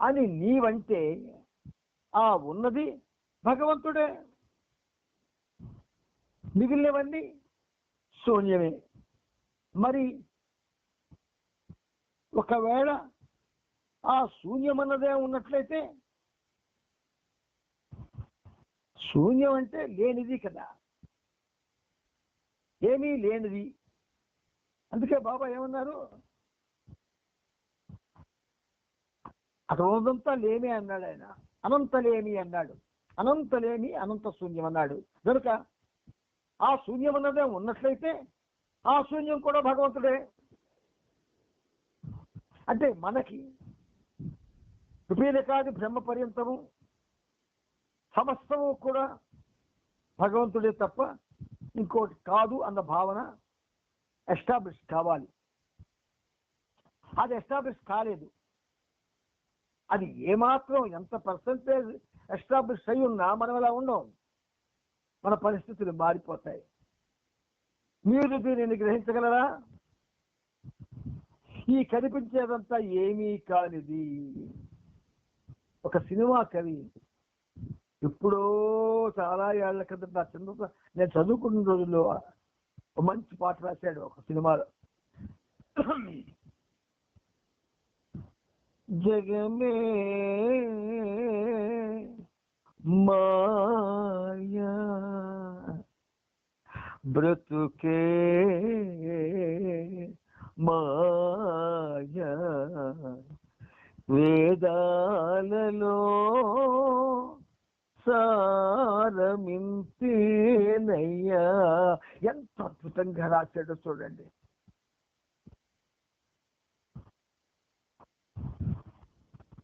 అని నీవంటే ఆ ఉన్నది భగవంతుడే, మిగిలినవన్నీ శూన్యమే. మరి ఒకవేళ ఆ శూన్యమన్నదే ఉన్నట్లయితే, శూన్యం అంటే లేనిది కదా, ఏమీ లేనిది. అందుకే బాబా ఏమన్నారు? అక్కడ ఉన్నదంతా లేమి అన్నాడు ఆయన, అనంతలేమి అన్నాడు. అనంతలేమి అనంత శూన్యం అన్నాడు. కనుక ఆ శూన్యం అన్నదే ఉన్నట్లయితే ఆ శూన్యం కూడా భగవంతుడే. అంటే మనకి విపీలకాది బ్రహ్మ పర్యంతము సమస్తము కూడా భగవంతుడే తప్ప ఇంకోటి కాదు అన్న భావన ఎస్టాబ్లిష్ కావాలి. అది ఎస్టాబ్లిష్ కాలేదు. అది ఏమాత్రం ఎంత పర్సంటేజ్ ఎస్టాబ్లిష్ అయి ఉన్నా మనం ఎలా ఉండం, మన పరిస్థితులు మారిపోతాయి. మీరు దీనిని గ్రహించగలరా? ఈ కనిపించేదంతా ఏమీ కానిది. ఒక సినిమా కవి ఎప్పుడో చాలా ఏళ్ల కింద నా చిన్న నేను చదువుకున్న రోజుల్లో ఒక మంచి పాట రాశాడు ఒక సినిమాలో. జగమే మాయా బ్రతుకే మాయా వేదాలలో సారమింతేనయ్యా. ఎంత అద్భుతంగా రాశాడో చూడండి.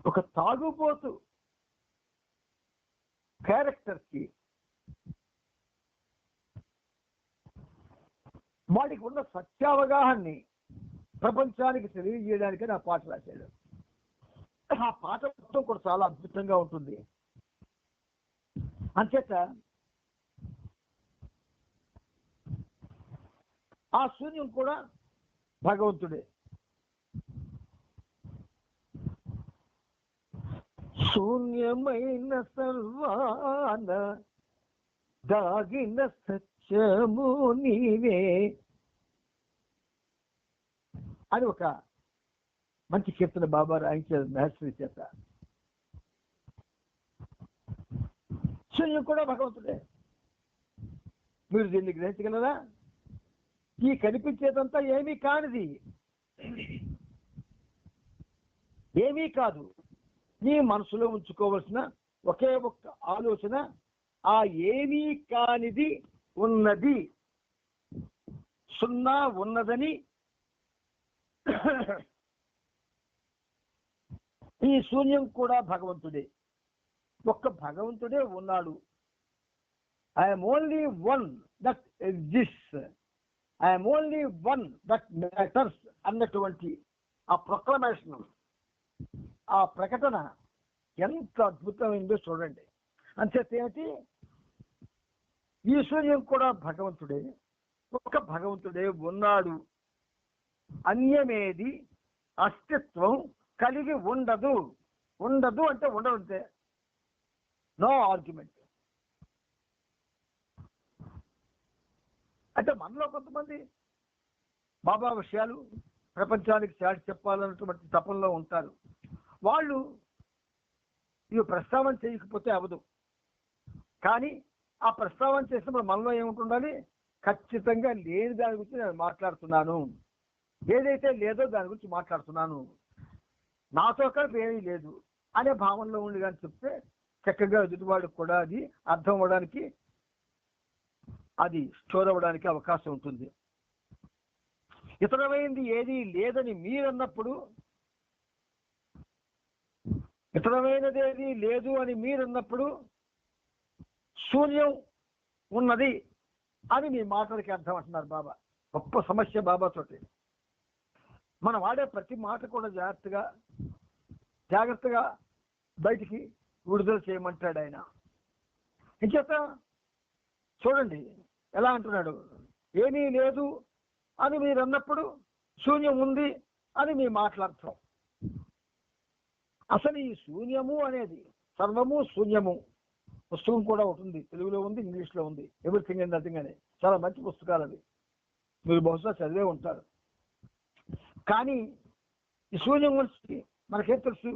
ఒక తాగుబోతు క్యారెక్టర్ కి వాడికి ఉన్న సత్యావగాహాన్ని ప్రపంచానికి తెలియజేయడానికి నా పాట రాశాడు. ఆ పాట మొత్తం కూడా చాలా అద్భుతంగా ఉంటుంది. అంచేత ఆ శూన్యం కూడా భగవంతుడే. శూన్యమైన సర్వాన దాగిన సత్యము నీవే అని ఒక మంచి కీర్తన బాబా రాయించారు మహర్షి చేత. శూన్యం కూడా భగవంతుడే. మీరు దీన్ని గ్రహించగలరా? ఈ కనిపించేదంతా ఏమీ కానిది, ఏమీ కాదు. నీ మనసులో ఉంచుకోవలసిన ఒకే ఒక్క ఆలోచన, ఆ ఏమీ కానిది ఉన్నది, సున్నా ఉన్నదని. ఈ శూన్యం కూడా భగవంతుడే. ఒక్క భగవంతుడే ఉన్నాడు. I'm only one that exists, I'm only one that matters అన్నటువంటి ఆ ప్రొక్లమేషన్, ఆ ప్రకటన ఎంత అద్భుతమైందో చూడండి. అంచేత ఏమిటి? ఈ శూన్యం కూడా భగవంతుడే. ఒక్క భగవంతుడే ఉన్నాడు. అన్యమేది అస్తిత్వం కలిగి ఉండదు. ఉండదు అంటే ఉండదంతే, నో ఆర్గ్యుమెంట్. అంటే మనలో కొంతమంది బాబా విషయాలు ప్రపంచానికి చాటి చెప్పాలన్నటువంటి తపంలో ఉంటారు. వాళ్ళు ఇవి ప్రస్తావన చేయకపోతే అవదు. కానీ ఆ ప్రస్తావన చేసినప్పుడు మనలో ఏముంటుండాలి? ఖచ్చితంగా లేని దాని గురించి నేను మాట్లాడుతున్నాను, ఏదైతే లేదో దాని గురించి మాట్లాడుతున్నాను, నాతో కలిపి ఏమీ లేదు అనే భావనలో ఉండి కానీ చెప్తే చక్కగా ఎదుటివాడికి కూడా అది అర్థం అవ్వడానికి, అది స్టోర్ అవ్వడానికి అవకాశం ఉంటుంది. ఇతరమైంది ఏది లేదని మీరన్నప్పుడు, ఇతరమైనది ఏది లేదు అని మీరన్నప్పుడు శూన్యం ఉన్నది అని మీ మాటలకి అర్థం అంటున్నారు బాబా. గొప్ప సమస్య బాబాతోటి. మనం వాడే ప్రతి మాట కూడా జాగ్రత్తగా బయటికి విడుదల చేయమంటాడు ఆయన. ఇంచేత చూడండి ఎలా అంటున్నాడు. ఏమీ లేదు అని మీరు అన్నప్పుడు శూన్యం ఉంది అని మీ మాటలర్థం. అసలు ఈ శూన్యము అనేది సర్వము శూన్యము పుస్తకం కూడా ఉంటుంది, తెలుగులో ఉంది, ఇంగ్లీష్లో ఉంది. ఎవ్రీథింగ్ అండ్ నథింగ్ అనే చాలా మంచి పుస్తకాలు అవి, మీరు బహుశా చదివే ఉంటారు. కానీ ఈ శూన్యం గురించి మనకేం తెలుసు?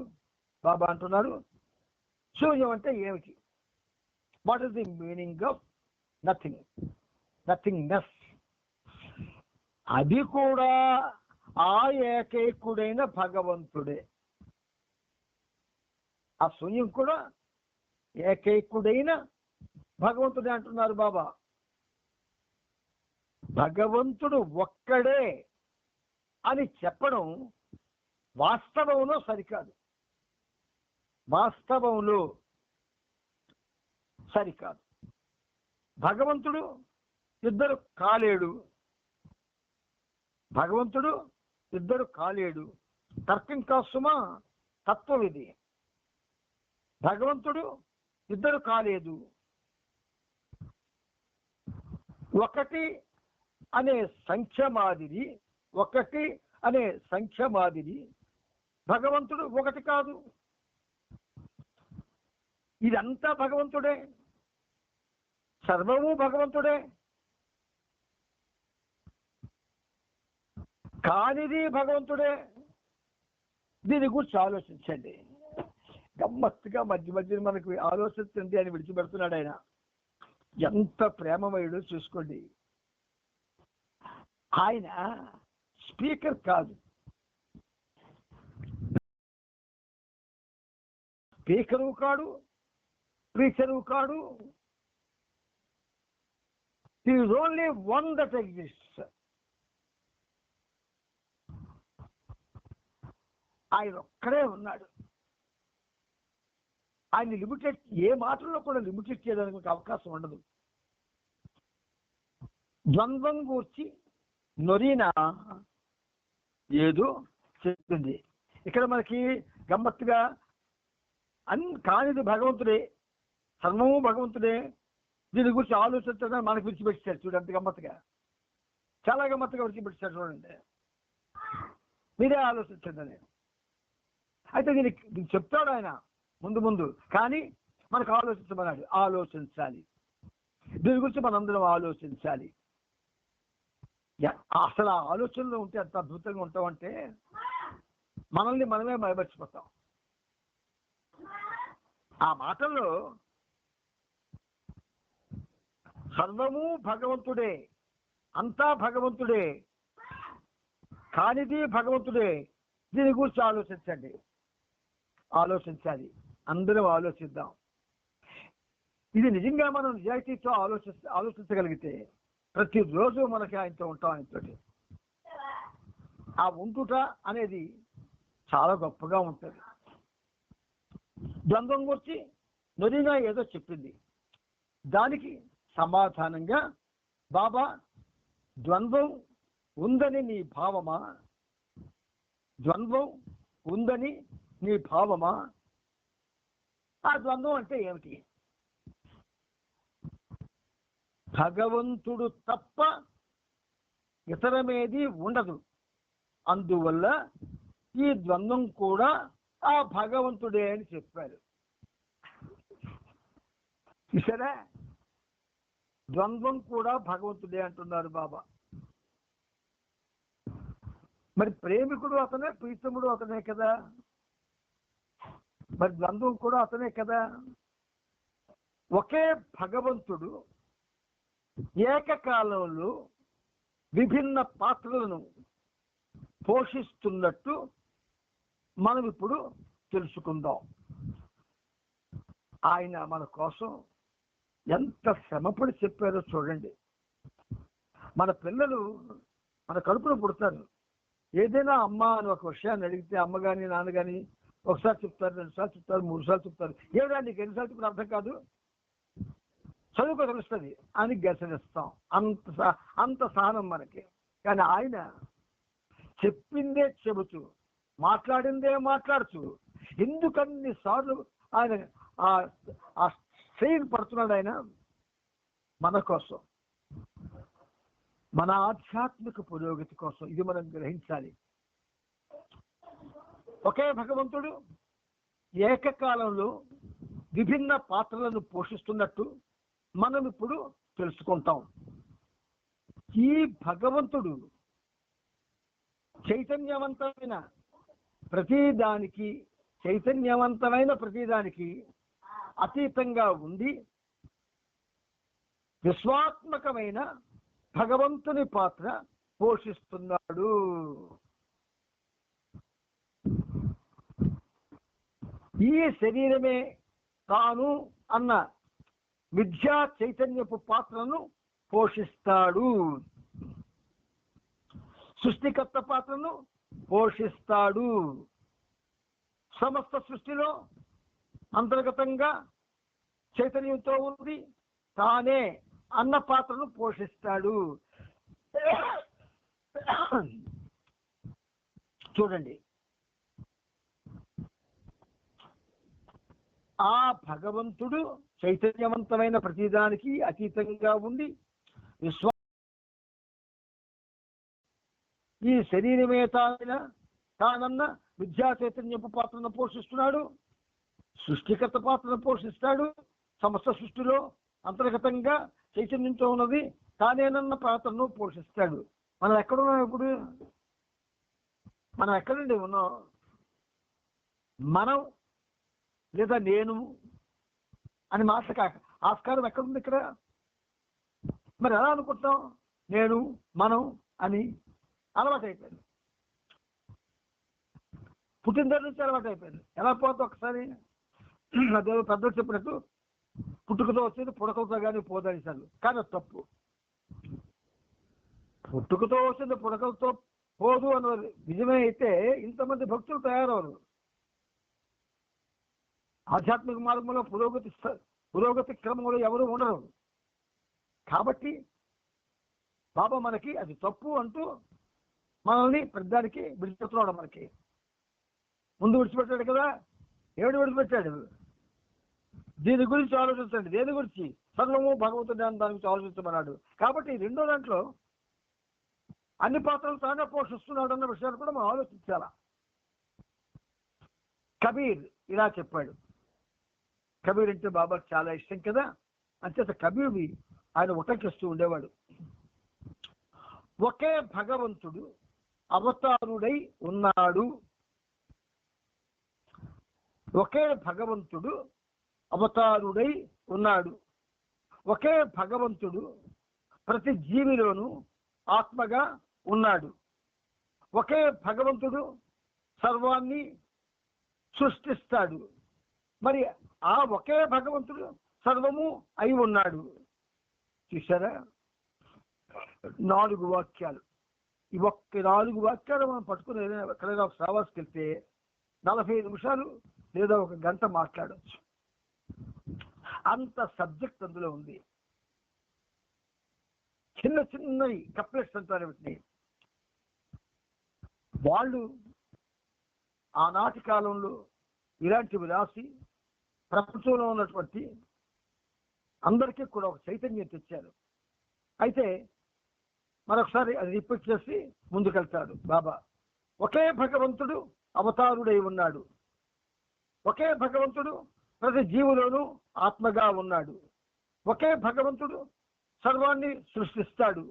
బాబా అంటున్నారు శూన్యం అంటే ఏమిటి? What is the meaning of nothing, nothingness? అది కూడా ఆ ఏకైకుడైన భగవంతుడే. ఆ శూన్యం కూడా ఏకైకుడైన భగవంతుడే అంటున్నారు బాబా. భగవంతుడు ఒక్కడే అని చెప్పడం వాస్తవంలో సరికాదు, వాస్తవంలో సరికాదు. భగవంతుడు ఇద్దరు కాలేడు, భగవంతుడు ఇద్దరు కాలేడు. తర్కం కాసుమా, తత్వం ఇది. భగవంతుడు ఇద్దరు కాలేదు. ఒకటి అనే సంఖ్య మాదిరి, ఒకటి అనే సంఖ్య మాదిరి భగవంతుడు ఒకటి కాదు. ఇదంతా భగవంతుడే, సర్వము భగవంతుడే. కానిది భగవంతుడే. దీని గురించి ఆలోచించండి. గమ్మత్తుగా మధ్య మధ్యన మనకు ఆలోచించండి అని విడిచిపెడుతున్నాడు ఆయన. ఎంత ప్రేమమయుడు చూసుకోండి. ఆయన స్పీకర్ కాదు, స్పీకరు కాడు, ప్రీచరు కాడు. He is only one that exists. ఆయన ఒక్కడే ఉన్నాడు. ఆయన లిమిటెడ్, ఏ మాటల్లో కూడా లిమిటెడ్ చేయడానికి అవకాశం ఉండదు. ద్వంద్వం గూర్చి నొరిన ఏదో చెప్పింది. ఇక్కడ మనకి గమ్మత్తుగా కానిది భగవంతుడే, సర్వము భగవంతుడే, దీని గురించి ఆలోచించడం మనకు విడిచిపెట్టారు. చూడండి అంత గమ్మత్తుగా, చాలా గమ్మత్తుగా విడిచిపెట్టారు. చూడండి, మీరే ఆలోచించండి. అయితే దీనికి చెప్తాడు ఆయన ముందు ముందు, కానీ మనకు ఆలోచించమన్నాడు. ఆలోచించాలి, దీని గురించి మనందరం ఆలోచించాలి. అసలు ఆ ఆలోచనలో ఉంటే ఎంత అద్భుతంగా ఉంటామంటే మనల్ని మనమే భయపరిచిపోతాం. ఆ మాటల్లో సర్వము భగవంతుడే, అంతా భగవంతుడే, కానిది భగవంతుడే, దీని గురించి ఆలోచించండి, ఆలోచించాలి. అందరం ఆలోచిద్దాం. ఇది నిజంగా మనం నిజాయితీతో ఆలోచించగలిగితే ప్రతిరోజు మనకి ఆయనతో ఉంటాం. ఆయనతోటి ఆ ఉంటుట అనేది చాలా గొప్పగా ఉంటుంది. ద్వంద్వం గురించి నొరిగా ఏదో చెప్పింది, దానికి సమాధానంగా బాబా, ద్వంద్వం ఉందని నీ భావమా, ద్వంద్వం ఉందని నీ భావమా? ఆ ద్వంద్వం అంటే ఏమిటి? భగవంతుడు తప్ప ఇతరమేది ఉండదు, అందువల్ల ఈ ద్వంద్వం కూడా ఆ భగవంతుడే అని చెప్పారు. చూసారా, ద్వంద్వం కూడా భగవంతుడే అంటున్నారు బాబా. మరి ప్రేమికుడు అతనే, ప్రీతముడు అతనే కదా, మరి ద్వంద్వం కూడా అతనే కదా. ఒకే భగవంతుడు ఏకకాలంలో విభిన్న పాత్రలను పోషిస్తున్నట్టు మనం ఇప్పుడు తెలుసుకుందాం. ఆయన మన కోసం ఎంత శ్రమపడి చెప్పారో చూడండి. మన పిల్లలు మన కడుపులో పుడతారు. ఏదైనా అమ్మ అని ఒక విషయాన్ని అడిగితే అమ్మ కానీ నాన్న కానీ ఒకసారి చెప్తారు, 2 సార్లు చెప్తారు, 3 సార్లు చెప్తారు. ఏమిటా నీకు ఎన్నిసార్లు చెప్పిన అర్థం కాదు, చదువుకో తెలుస్తుంది అని గసనిస్తాం. అంత సహనం మనకి. కానీ ఆయన చెప్పిందే చెబుతూ, మాట్లాడిందే మాట్లాడుతూ, ఎందుకన్ని సార్లు ఆయన ఆ స్ట్రెయిన్ పడుతున్నాడు ఆయన మన కోసం, మన ఆధ్యాత్మిక పురోగతి కోసం. ఇది మనం గ్రహించాలి. ఒకే భగవంతుడు ఏకకాలంలో విభిన్న పాత్రలను పోషిస్తున్నట్టు మనం ఇప్పుడు తెలుసుకుంటాం. ఈ భగవంతుడు చైతన్యవంతమైన ప్రతిదానికి అతీతంగా ఉండి విశ్వాత్మకమైన భగవంతుని పాత్ర పోషిస్తున్నాడు. ఈ శరీరమే తాను అన్న మిథ్యా చైతన్యపు పాత్రను పోషిస్తాడు. సృష్టికర్త పాత్రను పోషిస్తాడు. సమస్త సృష్టిలో అంతర్గతంగా చైతన్యంతో ఉంది తానే అన్న పాత్రను పోషిస్తాడు. చూడండి, ఆ భగవంతుడు చైతన్యవంతమైన ప్రతిదానికి అతీతంగా ఉండి ఈ శరీరమే తానన్న విద్యా చైతన్యపు పాత్రను పోషిస్తున్నాడు. సృష్టికర్త పాత్రను పోషిస్తాడు. సమస్త సృష్టిలో అంతర్గతంగా చైతన్యంతో ఉన్నది తానేనన్న పాత్రను పోషిస్తాడు. మనం ఎక్కడున్నాం ఇప్పుడు? మనం ఎక్కడండి ఉన్నాం? మనం లేదా నేను అని మాట ఆస్కారం ఎక్కడుంది ఇక్కడ? మరి ఎలా అనుకుంటాం? నేను, మనం అని అలవాటు అయిపోయింది. పుట్టిన దగ్గర నుంచి అలవాటు అయిపోయింది. ఎలా పోతే ఒకసారి అదే పెద్దలు చెప్పినట్టు పుట్టుకతో వచ్చేది పుడకలతో కానీ పోదని సార్. కానీ అది తప్పు. పుట్టుకతో వచ్చింది పుడకలతో పోదు అన్నది నిజమే అయితే ఇంతమంది భక్తులు తయారవరు. ఆధ్యాత్మిక మార్గంలో పురోగతి క్రమంలో ఎవరు ఉండరు. కాబట్టి బాబా మనకి అది తప్పు అంటూ మనల్ని పెద్దానికి విడిచిపెడుతున్నాడు. మనకి ముందు విడిచిపెట్టాడు కదా. ఏమిటి విడిచిపెట్టాడు? దీని గురించి ఆలోచించండి. దేని గురించి? సర్వము భగవంతుడి దాని గురించి ఆలోచించమన్నాడు. కాబట్టి రెండో దాంట్లో అన్ని పాత్రలు తానే పోషిస్తున్నాడు అన్న విషయాన్ని కూడా మనం ఆలోచించాలా. కబీర్ ఇలా చెప్పాడు. కబీర్ అంటే బాబాకి చాలా ఇష్టం కదా. అంచేత కబీర్ని ఆయన ఉటంకిస్తూ ఉండేవాడు. ఒకే భగవంతుడు అవతారుడై ఉన్నాడు. ఒకే భగవంతుడు అవతారుడై ఉన్నాడు. ఒకే భగవంతుడు ప్రతి జీవిలోనూ ఆత్మగా ఉన్నాడు. ఒకే భగవంతుడు సర్వాన్ని సృష్టిస్తాడు. మరి ఆ ఒకే భగవంతుడు సర్వము అయి ఉన్నాడు. చూసారా? 4 వాక్యాలు. ఈ 4 వాక్యాలు మనం పట్టుకుని ఎక్కడైనా ఒక సావాస్కి వెళ్తే 45 నిమిషాలు లేదా 1 గంట మాట్లాడవచ్చు. అంత సబ్జెక్ట్ అందులో ఉంది. చిన్న చిన్నవి కప్లెట్స్ అంటారు వీటిని. వాళ్ళు ఆనాటి కాలంలో ఇలాంటివి రాసి ప్రపంచంలో ఉన్నటువంటి అందరికీ కూడా ఒక చైతన్యం తెచ్చారు. అయితే మరొకసారి అది రిపీట్ చేసి ముందుకెళ్తాడు బాబా. ఒకే భగవంతుడు అవతారుడై ఉన్నాడు. ఒకే భగవంతుడు ప్రతి జీవులోనూ ఆత్మగా ఉన్నాడు. ఒకే భగవంతుడు సర్వాన్ని సృష్టిస్తాడు.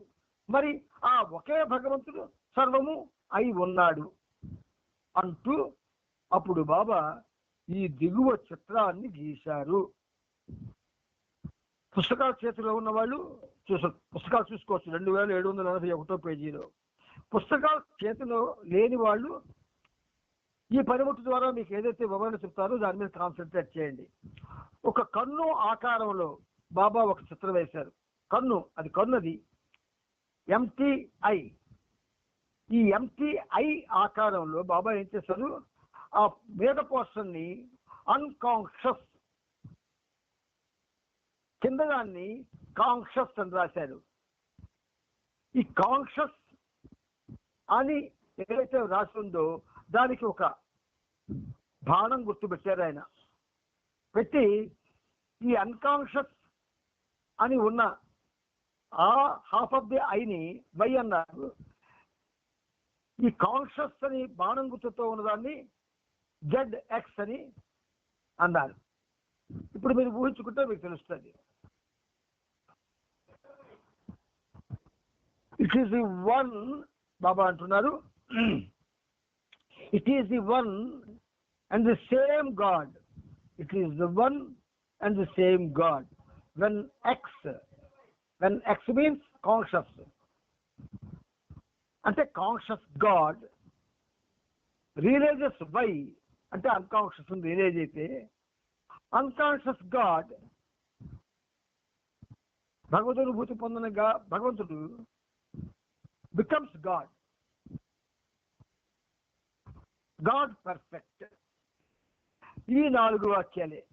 మరి ఆ ఒకే భగవంతుడు సర్వము అయి ఉన్నాడు అంటూ అప్పుడు బాబా ఈ దిగువ చిత్రాన్ని గీశారు. పుస్తకాల చేతిలో ఉన్న వాళ్ళు పుస్తకాలు చూసుకోవచ్చు. 2781 పేజీలో. పుస్తకాలు చేతిలో లేని వాళ్ళు ఈ పనిముట్టు ద్వారా మీకు ఏదైతే వివరణ చెప్తారో దాని మీద కాన్సన్ట్రేట్ చేయండి. ఒక కన్ను ఆకారంలో బాబా ఒక చిత్రం వేశారు. కన్ను, అది కన్నుది MTI. ఈ MTI ఆకారంలో బాబా ఏం చేశారు? ఆ మీద పోర్షన్ ని అన్కాన్షియస్, కింద దాన్ని కాన్షియస్ అని రాశారు. ఈ కాన్షియస్ అని ఏదైతే రాసి ఉందో దానికి ఒక బాణం గుర్తు పెట్టారు ఆయన. పెట్టి ఈ అన్కాన్షియస్ అని ఉన్న ఆ హాఫ్ ఆఫ్ ది ఐని వై అన్నారు. ఈ కాన్షియస్ అని బాణం గుర్తుతో ఉన్నదాన్ని ZX అని అన్నారు. ఇప్పుడు మీరు ఊహించుకుంటే మీకు తెలుస్తుంది. ఇట్ ఈస్ ది వన్, బాబా అంటున్నారు, it is the one and the same God. It is the one and the same God. when X means conscious, అంటే కాన్షియస్ గాడ్ రియలైజెస్ వై అంటే అన్కాన్షియస్ రియలైజ్ అయితే, అన్కాన్షియస్ గాడ్ భగవదనుభూతి పొందిన భగవంతుడు becomes God. God perfect. ఈ 4 వాక్యాలే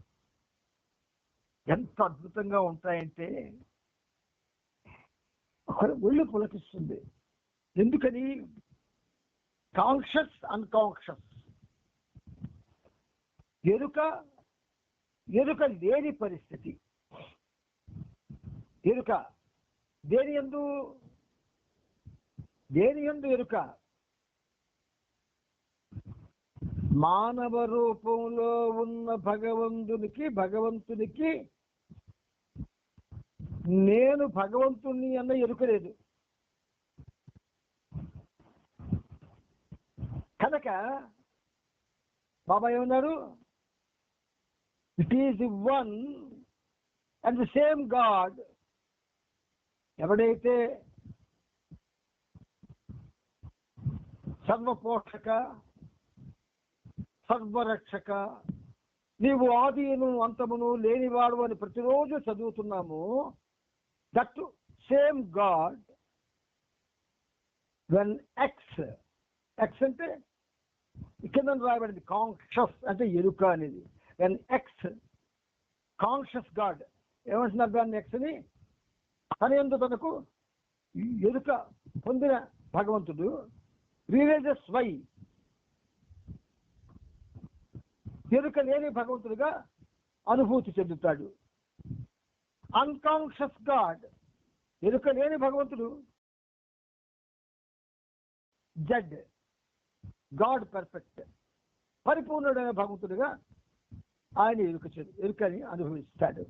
ఎంత అద్భుతంగా ఉంటాయంటే ఒళ్ళు పులకిస్తుంది. ఎందుకని? కాన్షియస్ అన్కాన్షియస్, ఎరుక లేని పరిస్థితి. ఎరుక దేని యందు ఎరుక? మానవ రూపంలో ఉన్న భగవంతునికి నేను భగవంతుణ్ణి అన్న ఎరుక లేదు. కనుక బాబా ఏమన్నారు? It is the one and the same God. ఎవడైతే సర్వపోషక సర్వరక్షక నీవు ఆదిను అంతమును లేనివాడు అని ప్రతిరోజు చదువుతున్నాము, that same God when X అంటే కింద రాయబడింది కాన్షియస్ అంటే ఎరుక అనేది. వెన్ ఎక్స్ కాన్షియస్ గాడ్ ఏమంటున్నారు దాన్ని? ఎక్స్ అని తన యందు తనకు ఎరుక పొందిన భగవంతుడు రియలైజెస్ వై, ఎరుక లేని భగవంతుడిగా అనుభూతి చెందుతాడు. అన్కాన్షియస్ గాడ్, ఎరుక లేని భగవంతుడు జడ్, గాడ్ పర్ఫెక్ట్, పరిపూర్ణుడైన భగవంతుడిగా ఆయన ఎరుకని అనుభవిస్తాడు.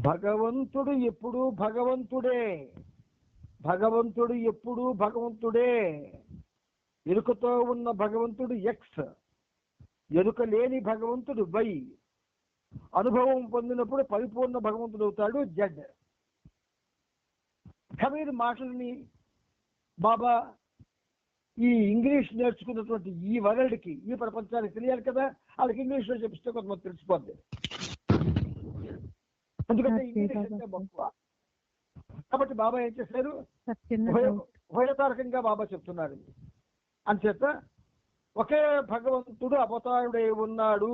భగవంతుడు ఎప్పుడూ భగవంతుడే, భగవంతుడు ఎప్పుడూ భగవంతుడే. ఎరుకతో ఉన్న భగవంతుడు ఎక్స్, ఎరుక లేని భగవంతుడు వై, అనుభవం పొందినప్పుడు పరిపూర్ణ భగవంతుడు అవుతాడు జడ్. కబీర్ మాటలని బాబా ఈ ఇంగ్లీష్ నేర్చుకున్నటువంటి ఈ వరల్డ్కి, ఈ ప్రపంచానికి తెలియాలి కదా, వాళ్ళకి ఇంగ్లీష్లో చెప్పిస్తే కొంతమంది తెలిసిపోద్ది. ఎందుకంటే ఇంగ్లీష్ అంటే గొప్ప. కాబట్టి బాబా ఏం చేశారు, ఉభయతారకంగా బాబా చెప్తున్నారు. అంచేత ఒకే భగవంతుడు అవతారుడై ఉన్నాడు.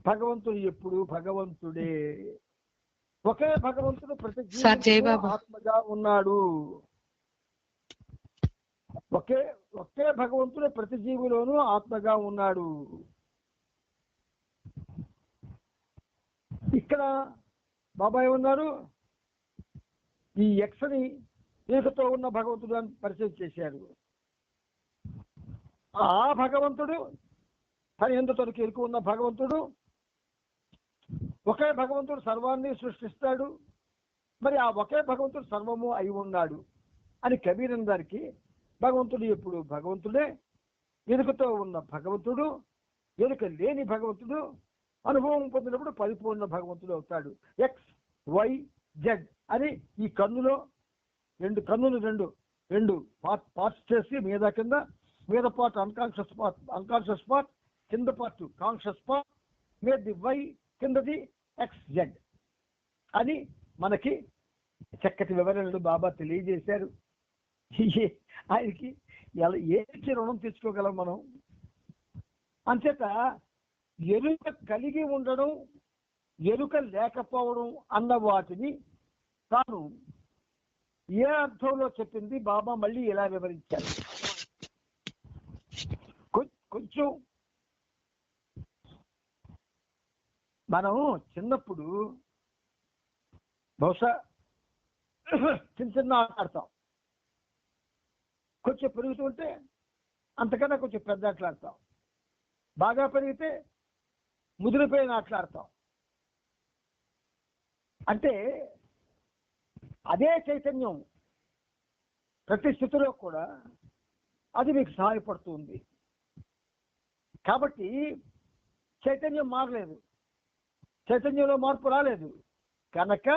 భగవంతుడు ఎప్పుడు భగవంతుడే. ఒకే భగవంతుడు ప్రతి జీవిలో ఆత్మగా ఉన్నాడు. ఒకే భగవంతుడు ప్రతి జీవిలోనూ ఆత్మగా ఉన్నాడు. ఇక్కడ బాబా ఏమన్నారు, ఈ ఎక్స్ని ఏకతో ఉన్న భగవంతుడు అని పరిచయం చేశారు. ఆ భగవంతుడు, తన యందు తనకు ఎరుక ఉన్న భగవంతుడు, ఒకే భగవంతుడు సర్వాన్ని సృష్టిస్తాడు. మరి ఆ ఒకే భగవంతుడు సర్వము అయి ఉన్నాడు అని కబీర్ అందరికి భగవంతుడు ఎప్పుడు భగవంతుడే, ఎరుకతో ఉన్న భగవంతుడు, ఎరుక లేని భగవంతుడు, అనుభవం పొందినప్పుడు పరిపూర్ణ భగవంతుడు అవుతాడు. ఎక్స్ వై జెడ్ అని ఈ కన్నులో కన్నులు రెండు పార్ట్స్ చేసి మీద పార్ట్ అన్కాన్షియస్ పార్ట్, కింద పార్ట్ కాన్షియస్ పార్ట్, మీద వై, కిందది ఎక్స్ జెడ్ అని మనకి చక్కటి వివరణలు బాబా తెలియజేశారు. ఆయనకి ఏమిచ్చి రుణం తెచ్చుకోగలం మనం? అంచేత ఎరుక కలిగి ఉండడం, ఎరుక లేకపోవడం అన్న వాటిని తాను ఏ అర్థంలో చెప్పింది బాబా మళ్ళీ ఎలా వివరించారు. కొంచెం మనం చిన్నప్పుడు బహుశా చిన్న ఆట ఆడతాం, కొంచెం పెరుగుతుంటే అంతకన్నా కొంచెం పెద్ద ఆటలాడతాం, బాగా పెరిగితే ముదిరిపోయిన ఆటలాడతాం. అంటే అదే చైతన్యం ప్రతి స్థితిలో కూడా అది మీకు సహాయపడుతుంది. కాబట్టి చైతన్యం మారలేదు, చైతన్యంలో మార్పు రాలేదు. కనుక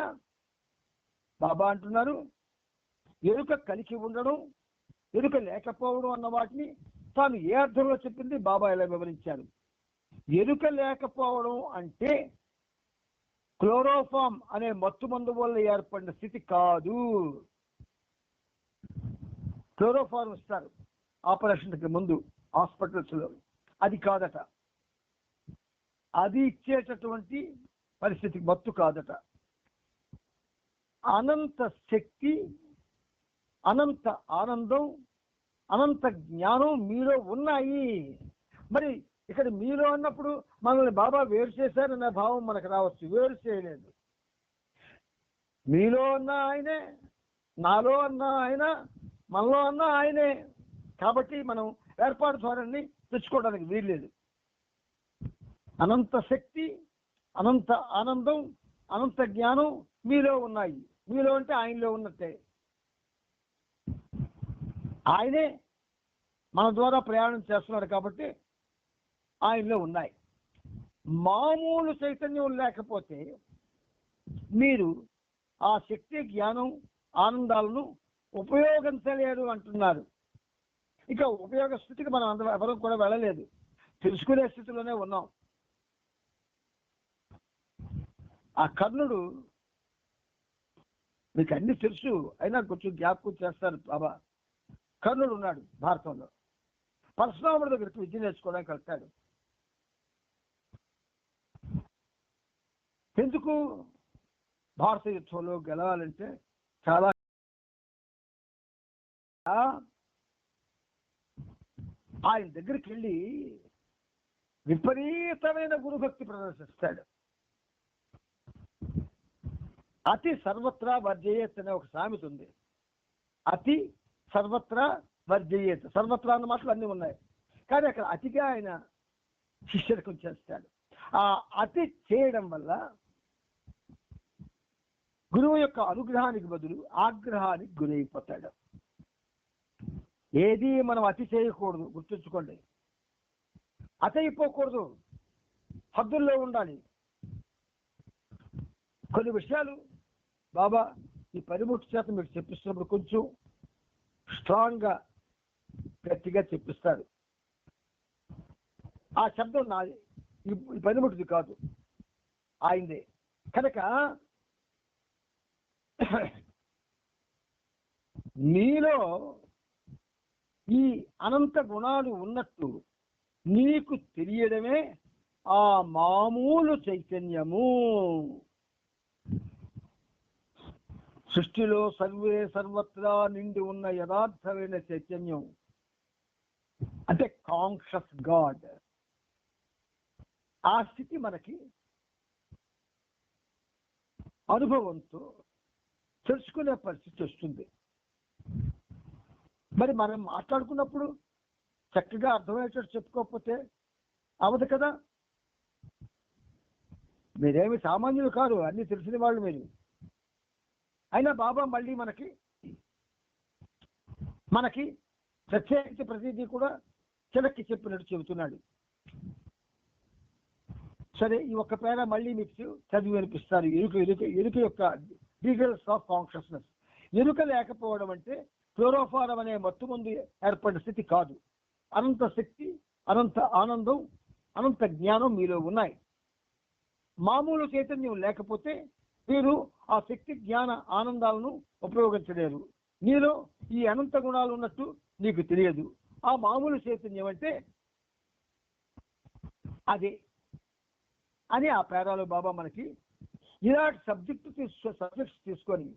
బాబా అంటున్నారు, ఎరుక కలిసి ఉండడం, ఎరుక లేకపోవడం అన్న వాటిని తాను ఏ అర్థంలో చెప్పింది బాబా ఎలా వివరించారు. ఎరుక లేకపోవడం అంటే క్లోరోఫామ్ అనే మత్తు మందు వల్ల ఏర్పడిన స్థితి కాదు. క్లోరోఫామ్ ఇస్తారు ఆపరేషన్కి ముందు హాస్పిటల్స్లో, అది కాదట. అది ఇచ్చేటటువంటి పరిస్థితి మత్తు కాదట. అనంత శక్తి, అనంత ఆనందం, అనంత జ్ఞానం మీలో ఉన్నాయి. మరి ఇక్కడ మీలో అన్నప్పుడు మనల్ని బాబా వేరు చేశారనే భావం మనకు రావచ్చు. వేరు చేయలేదు. మీలో అన్న ఆయనే, నాలో అన్న ఆయన, మనలో అన్న ఆయనే. కాబట్టి మనం ఏర్పాటు ధోరణిని తెచ్చుకోవడానికి వీల్లేదు. అనంత శక్తి, అనంత ఆనందం, అనంత జ్ఞానం మీలో ఉన్నాయి. మీలో అంటే ఆయనలో ఉన్నట్టే. ఆయనే మన ద్వారా ప్రయాణం చేస్తున్నాడు కాబట్టి ఆయనలో ఉన్నాయి. మామూలు చైతన్యం లేకపోతే మీరు ఆ శక్తి, జ్ఞానం, ఆనందాలను ఉపయోగించలేరు అంటున్నారు. ఇక ఉపయోగ స్థితికి మనం ఎవరం కూడా వెళ్ళలేదు, తెలుసుకునే స్థితిలోనే ఉన్నాం. ఆ కర్ణుడు మీకు అన్ని తెలుసు, అయినా కొంచెం జ్ఞాపకం చేస్తారు బాబా. కర్ణుడు ఉన్నాడు భారతంలో, పరశురాముడి దగ్గరికి విద్య నేర్చుకోవడానికి వెళ్తాడు. ఎందుకు? భారత యుద్ధంలో గెలవాలంటే చాలా ఆయన దగ్గరికి వెళ్ళి విపరీతమైన గురుభక్తి ప్రదర్శిస్తాడు. అతి సర్వత్రా వర్జయేత్ అనే ఒక సామెత ఉంది. అతి సర్వత్రా వర్జయేత్, సర్వత్రా అన్న మాటలు అన్నీ ఉన్నాయి, కానీ అక్కడ అతిగా ఆయన శిష్యర్కం చేస్తాడు. ఆ అతి చేయడం వల్ల గురువు యొక్క అనుగ్రహానికి బదులు ఆగ్రహానికి గురైపోతాడు. ఏది మనం అతి చేయకూడదు, గుర్తుంచుకోండి. అతి అయిపోకూడదు, హద్దుల్లో ఉండాలి. కొన్ని విషయాలు బాబా ఈ పనిముట్టు చేత మీకు చెప్పిస్తున్నప్పుడు కొంచెం స్ట్రాంగ్గా గట్టిగా చెప్పిస్తాడు. ఆ శబ్దం నాది, ఈ పనిముట్టుది కాదు, ఆయనదే. కనుక నీలో ఈ అనంత గుణాలు ఉన్నట్టు నీకు తెలియడమే ఆ మామూలు చైతన్యము. సృష్టిలో సర్వే సర్వత్రా నిండి ఉన్న యథార్థమైన చైతన్యం అంటే కాన్షియస్ గాడ్. ఆ స్థితి మనకి అనుభవంతో తెలుసుకునే పరిస్థితి వస్తుంది. మరి మనం మాట్లాడుకున్నప్పుడు చక్కగా అర్థమయ్యేటట్టు చెప్పుకోకపోతే అవదు కదా. మీరేమి సామాన్యులు కాదు, అన్ని తెలిసిన వాళ్ళు మీరు. అయినా బాబా మళ్ళీ మనకి ప్రత్యేకించి ప్రతిదీ కూడా చిలక్కి చెప్పినట్టు చెబుతున్నాడు. సరే, ఈ ఒక్క పేర మళ్ళీ మీకు చదివి అనిపిస్తారు. ఎరుక యొక్క డీటెయిల్స్ ఆఫ్ కాన్షియస్నెస్. ఎరుక లేకపోవడం అంటే క్లోరోఫారం అనే మత్తు ముందు ఏర్పడిన స్థితి కాదు. అనంత శక్తి, అనంత ఆనందం, అనంత జ్ఞానం మీలో ఉన్నాయి. మామూలు చైతన్యం లేకపోతే మీరు ఆ శక్తి, జ్ఞాన, ఆనందాలను ఉపయోగించలేరు. నీలో ఈ అనంత గుణాలు ఉన్నట్టు నీకు తెలియదు. ఆ మామూలు చైతన్యం అంటే అదే అని ఆ పేరాలో బాబా మనకి ఇలాంటి సబ్జెక్ట్స్ తీసుకొని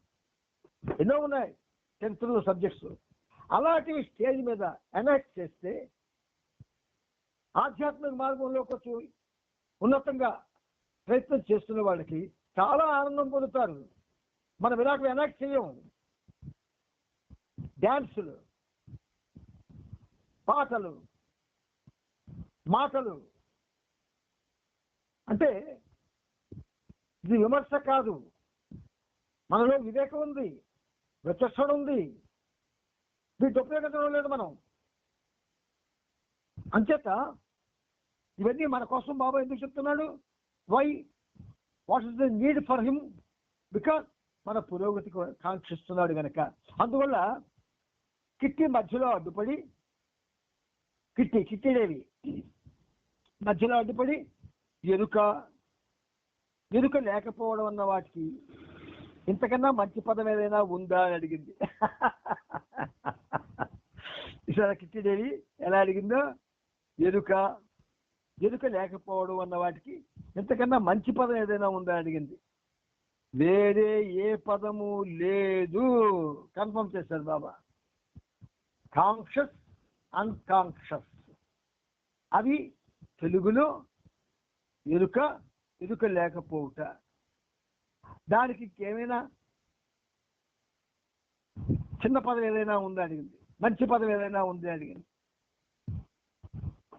ఎన్నో ఉన్నాయి 10th సబ్జెక్ట్స్. అలాంటివి స్టేజ్ మీద ఎనాక్ట్ చేస్తే ఆధ్యాత్మిక మార్గంలో కొంచెం ఉన్నతంగా ప్రయత్నం చేస్తున్న వాళ్ళకి చాలా ఆనందం పొందుతారు. మనం ఇలాంటివి ఎనాక్ట్ చేయము. డ్యాన్సులు, పాటలు, మాటలు అంటే ఇది విమర్శ కాదు. మనలో వివేకం ఉంది, విచక్షణ ఉంది, వీటి ఉపయోగించడం లేదు మనం. అంచేత ఇవన్నీ మన కోసం బాబా ఎందుకు చెప్తున్నాడు? What is the need for him? Because మన పురోగతి కాంక్షిస్తున్నాడు కనుక. అందువల్ల కిట్టి మధ్యలో అడ్డుపడి, కిట్టిదేవి మధ్యలో అడ్డుపడి ఎరుక లేకపోవడం అన్న వాటికి ఇంతకన్నా మంచి పదం ఏదైనా ఉందా అని అడిగింది. ఈసారి కిట్టిదేవి ఎలా అడిగిందో, ఎరుక లేకపోవడం అన్న వాటికి ఇంతకన్నా మంచి పదం ఏదైనా ఉందా అడిగింది. వేరే ఏ పదము లేదు, కన్ఫర్మ్ చేశారు బాబా. కాన్షియస్, అన్కాన్షియస్ అవి తెలుగులో ఎరుక లేకపోవుట. దానికి ఏమైనా చిన్న పదం ఏదైనా ఉందా అడిగింది, మంచి పదం ఏదైనా ఉంది అడిగింది.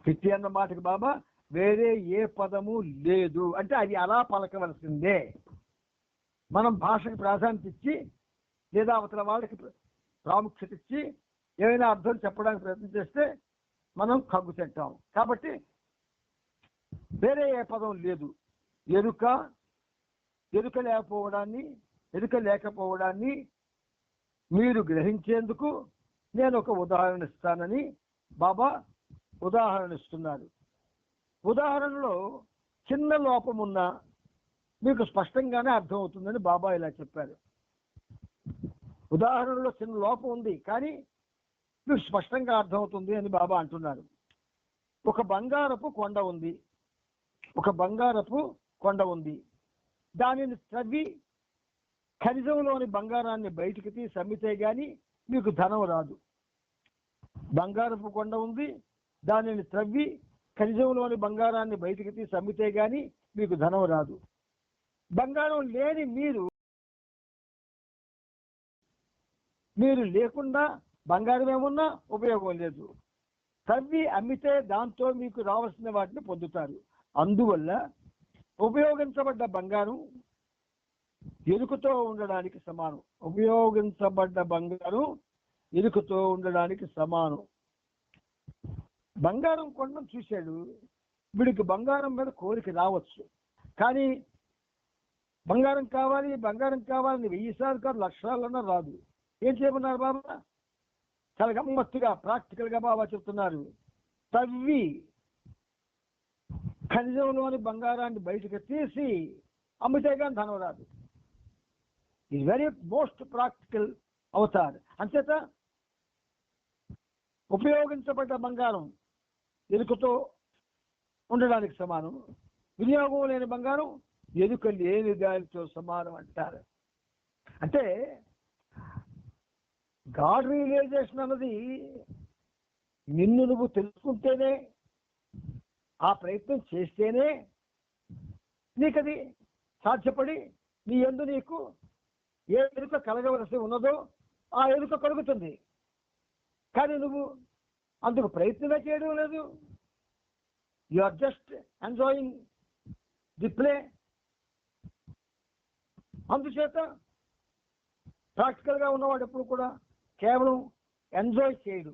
కిట్టి అన్న మాటకి బాబా వేరే ఏ పదము లేదు అంటే అది అలా పలకవలసిందే. మనం భాషకు ప్రాధాన్యత ఇచ్చి లేదా అవతల వాళ్ళకి ప్రాముఖ్యత ఇచ్చి ఏమైనా అర్థం చెప్పడానికి ప్రయత్నం చేస్తే మనం కగ్గు తింటాం. కాబట్టి వేరే ఏ పదం లేదు. ఎరుక లేకపోవడాన్ని మీరు గ్రహించేందుకు నేను ఒక ఉదాహరణ ఇస్తానని బాబా ఉదాహరణ ఇస్తున్నారు. ఉదాహరణలో చిన్న లోపం ఉన్నా మీకు స్పష్టంగానే అర్థమవుతుందని బాబా ఇలా చెప్పారు. ఉదాహరణలో చిన్న లోపం ఉంది కానీ మీకు స్పష్టంగా అర్థమవుతుంది అని బాబా అంటున్నారు. ఒక బంగారపు కొండ ఉంది. దానిని త్రవ్వి ఖనిజంలోని బంగారాన్ని బయటికి తీసి అమ్మితే గాని మీకు ధనం రాదు. బంగారపు కొండ ఉంది, దానిని త్రవ్వి ఖనిజంలోని బంగారాన్ని బయటికి తీసి అమ్మితే గాని మీకు ధనం రాదు. బంగారం లేని మీరు లేకుండా బంగారం ఏమున్నా ఉపయోగం లేదు. తవ్వి అమ్మితే దాంతో మీకు రావాల్సిన వాటిని పొందుతారు. అందువల్ల ఉపయోగించబడ్డ బంగారం ఎరుకుతో ఉండడానికి సమానం. ఉపయోగించబడ్డ బంగారం ఎరుకుతో ఉండడానికి సమానం. బంగారం కొండం చూశాడు, వీడికి బంగారం మీద కోరిక రావచ్చు, కానీ బంగారం కావాలని 1000 సార్లు కాదు, 1,00,000 సార్లన్నా రాదు. ఏం చేయమన్నారు బాబా? చాలా గమ్మత్తుగా ప్రాక్టికల్ గా బాబా చెప్తున్నారు. తవ్వి ఖనిజంలోని బంగారాన్ని బయటకు తీసి అమ్మితే కానీ ధనం రాదు. ఇది వెరీ మోస్ట్ ప్రాక్టికల్ అవుతారు. అంచేత ఉపయోగించబడ్డ బంగారం ఎరుకతో ఉండడానికి సమానం, వినియోగం లేని బంగారం ఎరుక లేని దానితో సమానం అంటారు. అంటే గాడ్ రియలైజేషన్ అన్నది నిన్ను నువ్వు తెలుసుకుంటేనే, ఆ ప్రయత్నం చేస్తేనే నీకది సాధ్యపడి నీ యందు నీకు ఏ ఎరుక కలగవలసి ఉన్నదో ఆ ఎరుక కలుగుతుంది. కానీ నువ్వు అందుకు ప్రయత్నమే చేయడం లేదు. You are just enjoying the play. అందుచేత ప్రాక్టికల్ గా ఉన్నవాడు ఎప్పుడు కూడా కేవలం ఎంజాయ్ చేయడు.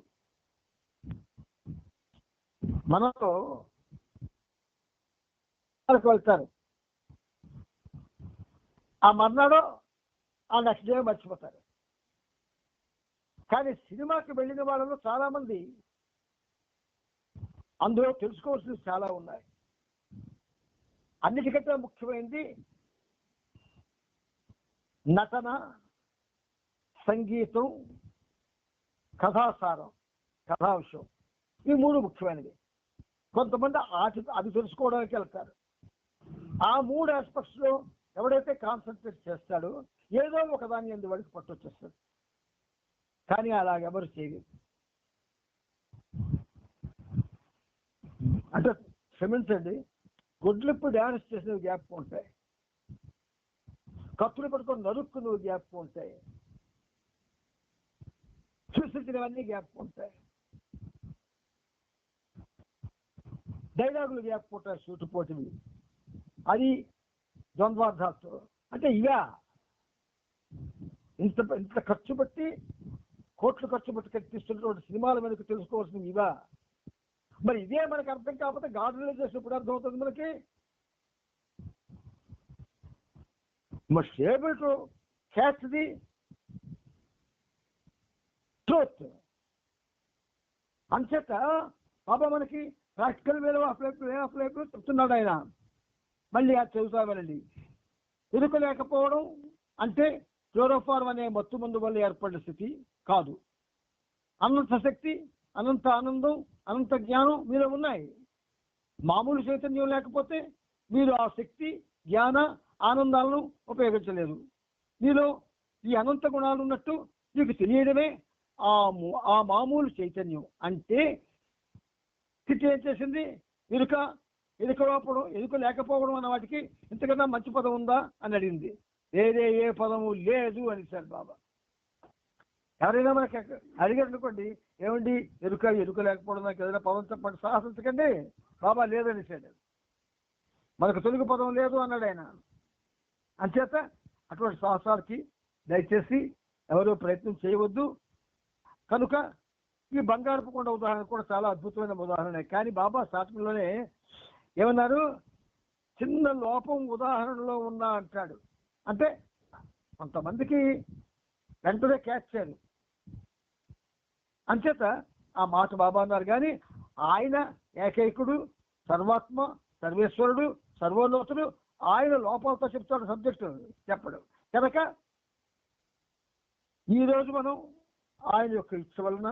మనతో వెళ్తారు, ఆ మర్నాడు ఆ నెక్స్ట్ డే మర్చిపోతారు. కానీ సినిమాకి వెళ్ళిన వాళ్ళలో చాలా మంది అందులో తెలుసుకోవాల్సినవి చాలా ఉన్నాయి. అన్నిటికంటే ముఖ్యమైనది నటన, సంగీతం, కథాసారం, కథాంశం. ఈ 3 ముఖ్యమైనవి. కొంతమంది అది తెలుసుకోవడానికి వెళ్తారు. ఆ 3 ఆస్పెక్ట్స్ లో ఎవడైతే కాన్సన్ట్రేట్ చేస్తాడో ఏదో ఒకదాన్ని ఎందువరకు పట్టొచ్చేస్తాడు. కానీ అలాగెవరు చేయలేదు. అంటే క్షమించండి, గొడ్లిప్పు డ్యాన్స్ చేసిన జ్ఞాపకం ఉంటాయి, కత్తులు పట్టుకొని నరుక్కున్న జ్ఞాపకం ఉంటాయి, చూసినవన్నీ జ్ఞాపకం ఉంటాయి, డైలాగులు జ్ఞాపకం ఉంటాయి, సూటుపోటివి, అది ద్వంద్వార్థాలతో. అంటే ఇవా ఇంత ఖర్చు పెట్టి, కోట్లు ఖర్చు పెట్టి కట్టిస్తున్నటువంటి సినిమాల మీదకి తెలుసుకోవాల్సింది ఇవా. మరి ఇదే మనకు అర్థం కాకపోతే గాడ్ రియలైజేషన్ ఎప్పుడు అర్థం అవుతుంది మనకి? Must able to catch the truth. అంచేత బాబా మనకి ప్రాక్టికల్ వేలో ఆఫ్ లైఫ్ చెప్తున్నాడు ఆయన. మళ్ళీ అది చదువుతామనండి. ఎరుక లేకపోవడం అంటే క్లోరోఫార్మ్ అనే మత్తు మందు వల్ల ఏర్పడిన స్థితి కాదు. అనంత శక్తి, అనంత ఆనందం, అనంత జ్ఞానం మీలో ఉన్నాయి. మామూలు చైతన్యం లేకపోతే మీరు ఆ శక్తి, జ్ఞాన, ఆనందాలను ఉపయోగించలేరు. మీలో ఈ అనంత గుణాలు ఉన్నట్టు మీకు తెలియడమే ఆ మామూలు చైతన్యం. అంటే స్థితి ఏం చేసింది? ఎరుక లేకపోవడం అన్న వాటికి ఇంతకన్నా మంచి పదం ఉందా అని అడిగింది. వేరే ఏ పదము లేదు అని సార్ బాబా. ఎవరైనా మనకి అడిగారు అనుకోండి, ఏమండి ఎరుక లేకపోవడం నాకు ఏదైనా పదం చెప్పండి, సాహసించకండి. బాబా లేదని సార్, మనకు తెలుగు పదం లేదు అన్నాడు ఆయన. అంచేత అటువంటి సాహసాలకి దయచేసి ఎవరూ ప్రయత్నం చేయవద్దు. కనుక ఈ బంగారపు కొండ ఉదాహరణ కూడా చాలా అద్భుతమైన ఉదాహరణ. కానీ బాబా స్టార్టింగ్లోనే ఏమన్నారు? చిన్న లోపం ఉదాహరణలో ఉన్నా అంటాడు. అంటే కొంతమందికి వెంటనే క్యాచ్ చేయాలి. అంచేత ఆ మాట బాబా అన్నారు. కానీ ఆయన ఏకైకుడు, సర్వాత్మ, సర్వేశ్వరుడు, సర్వోన్నతుడు. ఆయన లోపాలతో చెప్తాడు, సబ్జెక్టు చెప్పడు. కనుక ఈరోజు మనం ఆయన యొక్క ఇచ్చ వలన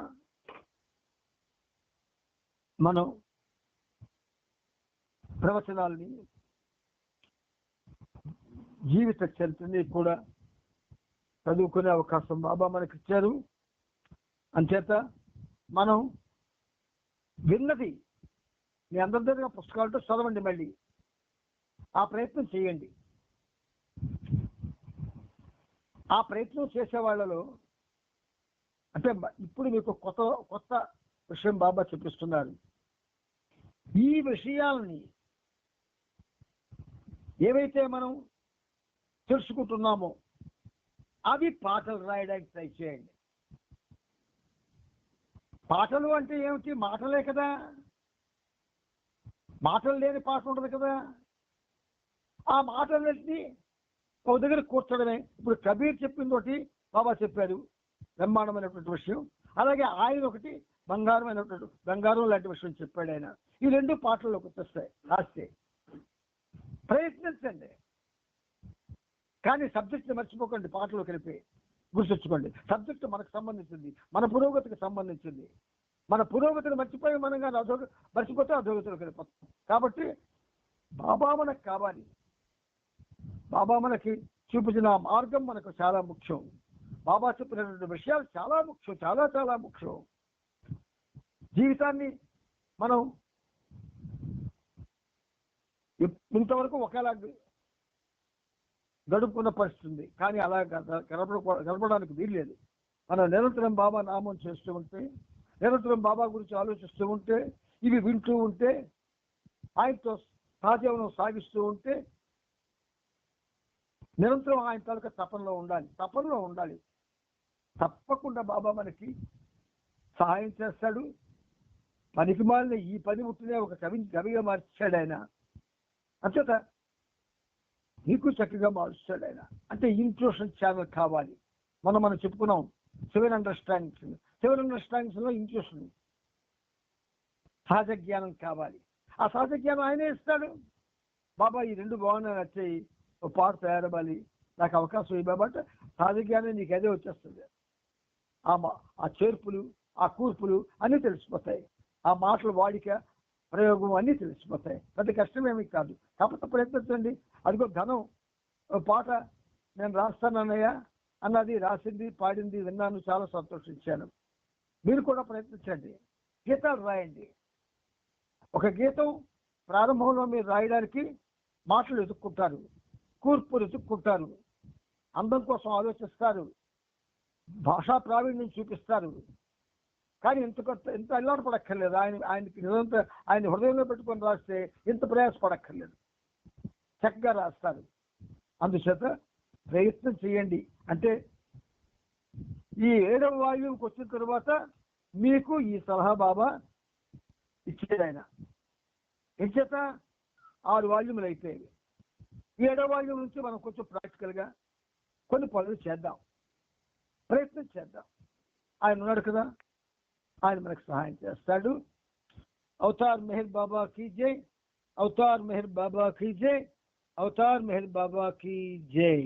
మనం ప్రవచనాల్ని, జీవిత చరిత్రని కూడా చదువుకునే అవకాశం బాబా మనకి ఇచ్చారు. అంచేత మనం విన్నది మీ అందరి దగ్గర పుస్తకాలతో చదవండి, మళ్ళీ ఆ ప్రయత్నం చేయండి. ఆ ప్రయత్నం చేసే వాళ్ళలో అంటే ఇప్పుడు మీకు కొత్త కొత్త విషయం బాబా చెప్పిస్తున్నారు. ఈ విషయాలని ఏవైతే మనం తెలుసుకుంటున్నామో అవి పాటలు రాయడానికి ట్రై చేయండి. పాటలు అంటే ఏమిటి? మాటలే కదా. మాటలు లేని పాట ఉండదు కదా. ఆ మాటలన్నింటినీ ఒక దగ్గర కూర్చోడమే. ఇప్పుడు కబీర్ చెప్పింది ఒకటి, బాబా చెప్పారు బ్రహ్మాండమైనటువంటి విషయం. అలాగే ఆయన ఒకటి బంగారం లాంటి విషయం చెప్పాడు ఆయన. ఈ రెండు పాటల్లోకి వచ్చేస్తాయి రాస్తే. ప్రయత్నించండి, కానీ సబ్జెక్ట్ని మర్చిపోకండి. పాటలో కలిపి గుర్తుంచుకోండి, సబ్జెక్టు మనకు సంబంధించింది, మన పురోగతికి సంబంధించింది. మన పురోగతిని మర్చిపోయి మనం కానీ మర్చిపోతే అధోగతిలోకి వెళ్ళిపోతాం. కాబట్టి బాబా మనకు కావాలి. బాబా మనకి చూపించిన మార్గం మనకు చాలా ముఖ్యం. బాబా చెప్పినటువంటి విషయాలు చాలా ముఖ్యం, చాలా చాలా ముఖ్యం. జీవితాన్ని మనం ఇంతవరకు ఒకేలా గడుపుకున్న పరిస్థితి ఉంది, కానీ అలా గడపడానికి వీల్లేదు. మనం నిరంతరం బాబా నామం చేస్తూ ఉంటే, నిరంతరం బాబా గురించి ఆలోచిస్తూ ఉంటే, ఇవి వింటూ ఉంటే, ఆయనతో సహజీవనం సాగిస్తూ ఉంటే, నిరంతరం ఆయన తాలూకా తపనలో ఉండాలి. తప్పకుండా బాబా మనకి సహాయం చేస్తాడు. పనికి మాలిన ఈ పని ముట్టినే ఒక కవిగా మార్చాడు ఆయన. అంచేత నీకు చక్కగా మారుస్తాడు ఆయన. అంటే ఇంట్యూషన్ ఛానల్ కావాలి. మనం చెప్పుకున్నాం 7 అండర్స్టాండింగ్స్ లో ఇంట్యూషన్, సహజ జ్ఞానం కావాలి. ఆ సహజ జ్ఞానం ఆయనే ఇస్తాడు. బాబా ఈ రెండు బాగున్నాయి, నచ్చాయి, ఒక పాట తయారవ్వాలి, నాకు అవకాశం ఇవ్వ బాబా అంటే సహజ జ్ఞానం నీకు అదే వచ్చేస్తుంది. ఆ చేర్పులు, ఆ కూర్పులు అన్నీ తెలిసిపోతాయి. ఆ మాటల వాడిక, ప్రయోగం అన్నీ తెలిసిపోతాయి. పెద్ద కష్టమేమీ కాదు. కాకపోతే ప్రయత్నించండి. అదిగో ఘనం పాట నేను రాస్తానన్నయ్య అన్నది, రాసింది, పాడింది విన్నాను, చాలా సంతోషించాను. మీరు కూడా ప్రయత్నించండి, గీతాలు రాయండి. ఒక గీతం ప్రారంభంలో మీరు రాయడానికి మాటలు వెతుక్కుంటారు, కూర్పులు వెతుక్కుంటారు, అందం కోసం ఆలోచిస్తారు, భాషా ప్రావీణ్యం చూపిస్తారు. కానీ ఇంత అల్లాట పడక్కర్లేదు. ఆయనకి నిరంతరం ఆయన హృదయంలో పెట్టుకొని రాస్తే ఇంత ప్రయాసపడక్కర్లేదు, చక్కగా రాస్తారు. అందుచేత ప్రయత్నం చేయండి. అంటే ఈ 7వ వాల్యూమ్కి వచ్చిన తర్వాత మీకు ఈ సలహా బాబా ఇచ్చేది ఆయన. ఎంచేత 6 వాల్యూములు అయిపోయాయి. 7వ వాల్యూమ్ నుంచి మనం కొంచెం ప్రాక్టికల్గా కొన్ని పనులు చేద్దాం, ప్రయత్నం చేద్దాం. ఆయన ఉన్నాడు కదా, ఆయన మనకు సహాయం చేస్తాడు. అవతార్ మెహర్ బాబా కీ జై, అవతార్ మెహర్ బాబా కీ జై, అవతార్ మెహర్ బాబా కీ జై.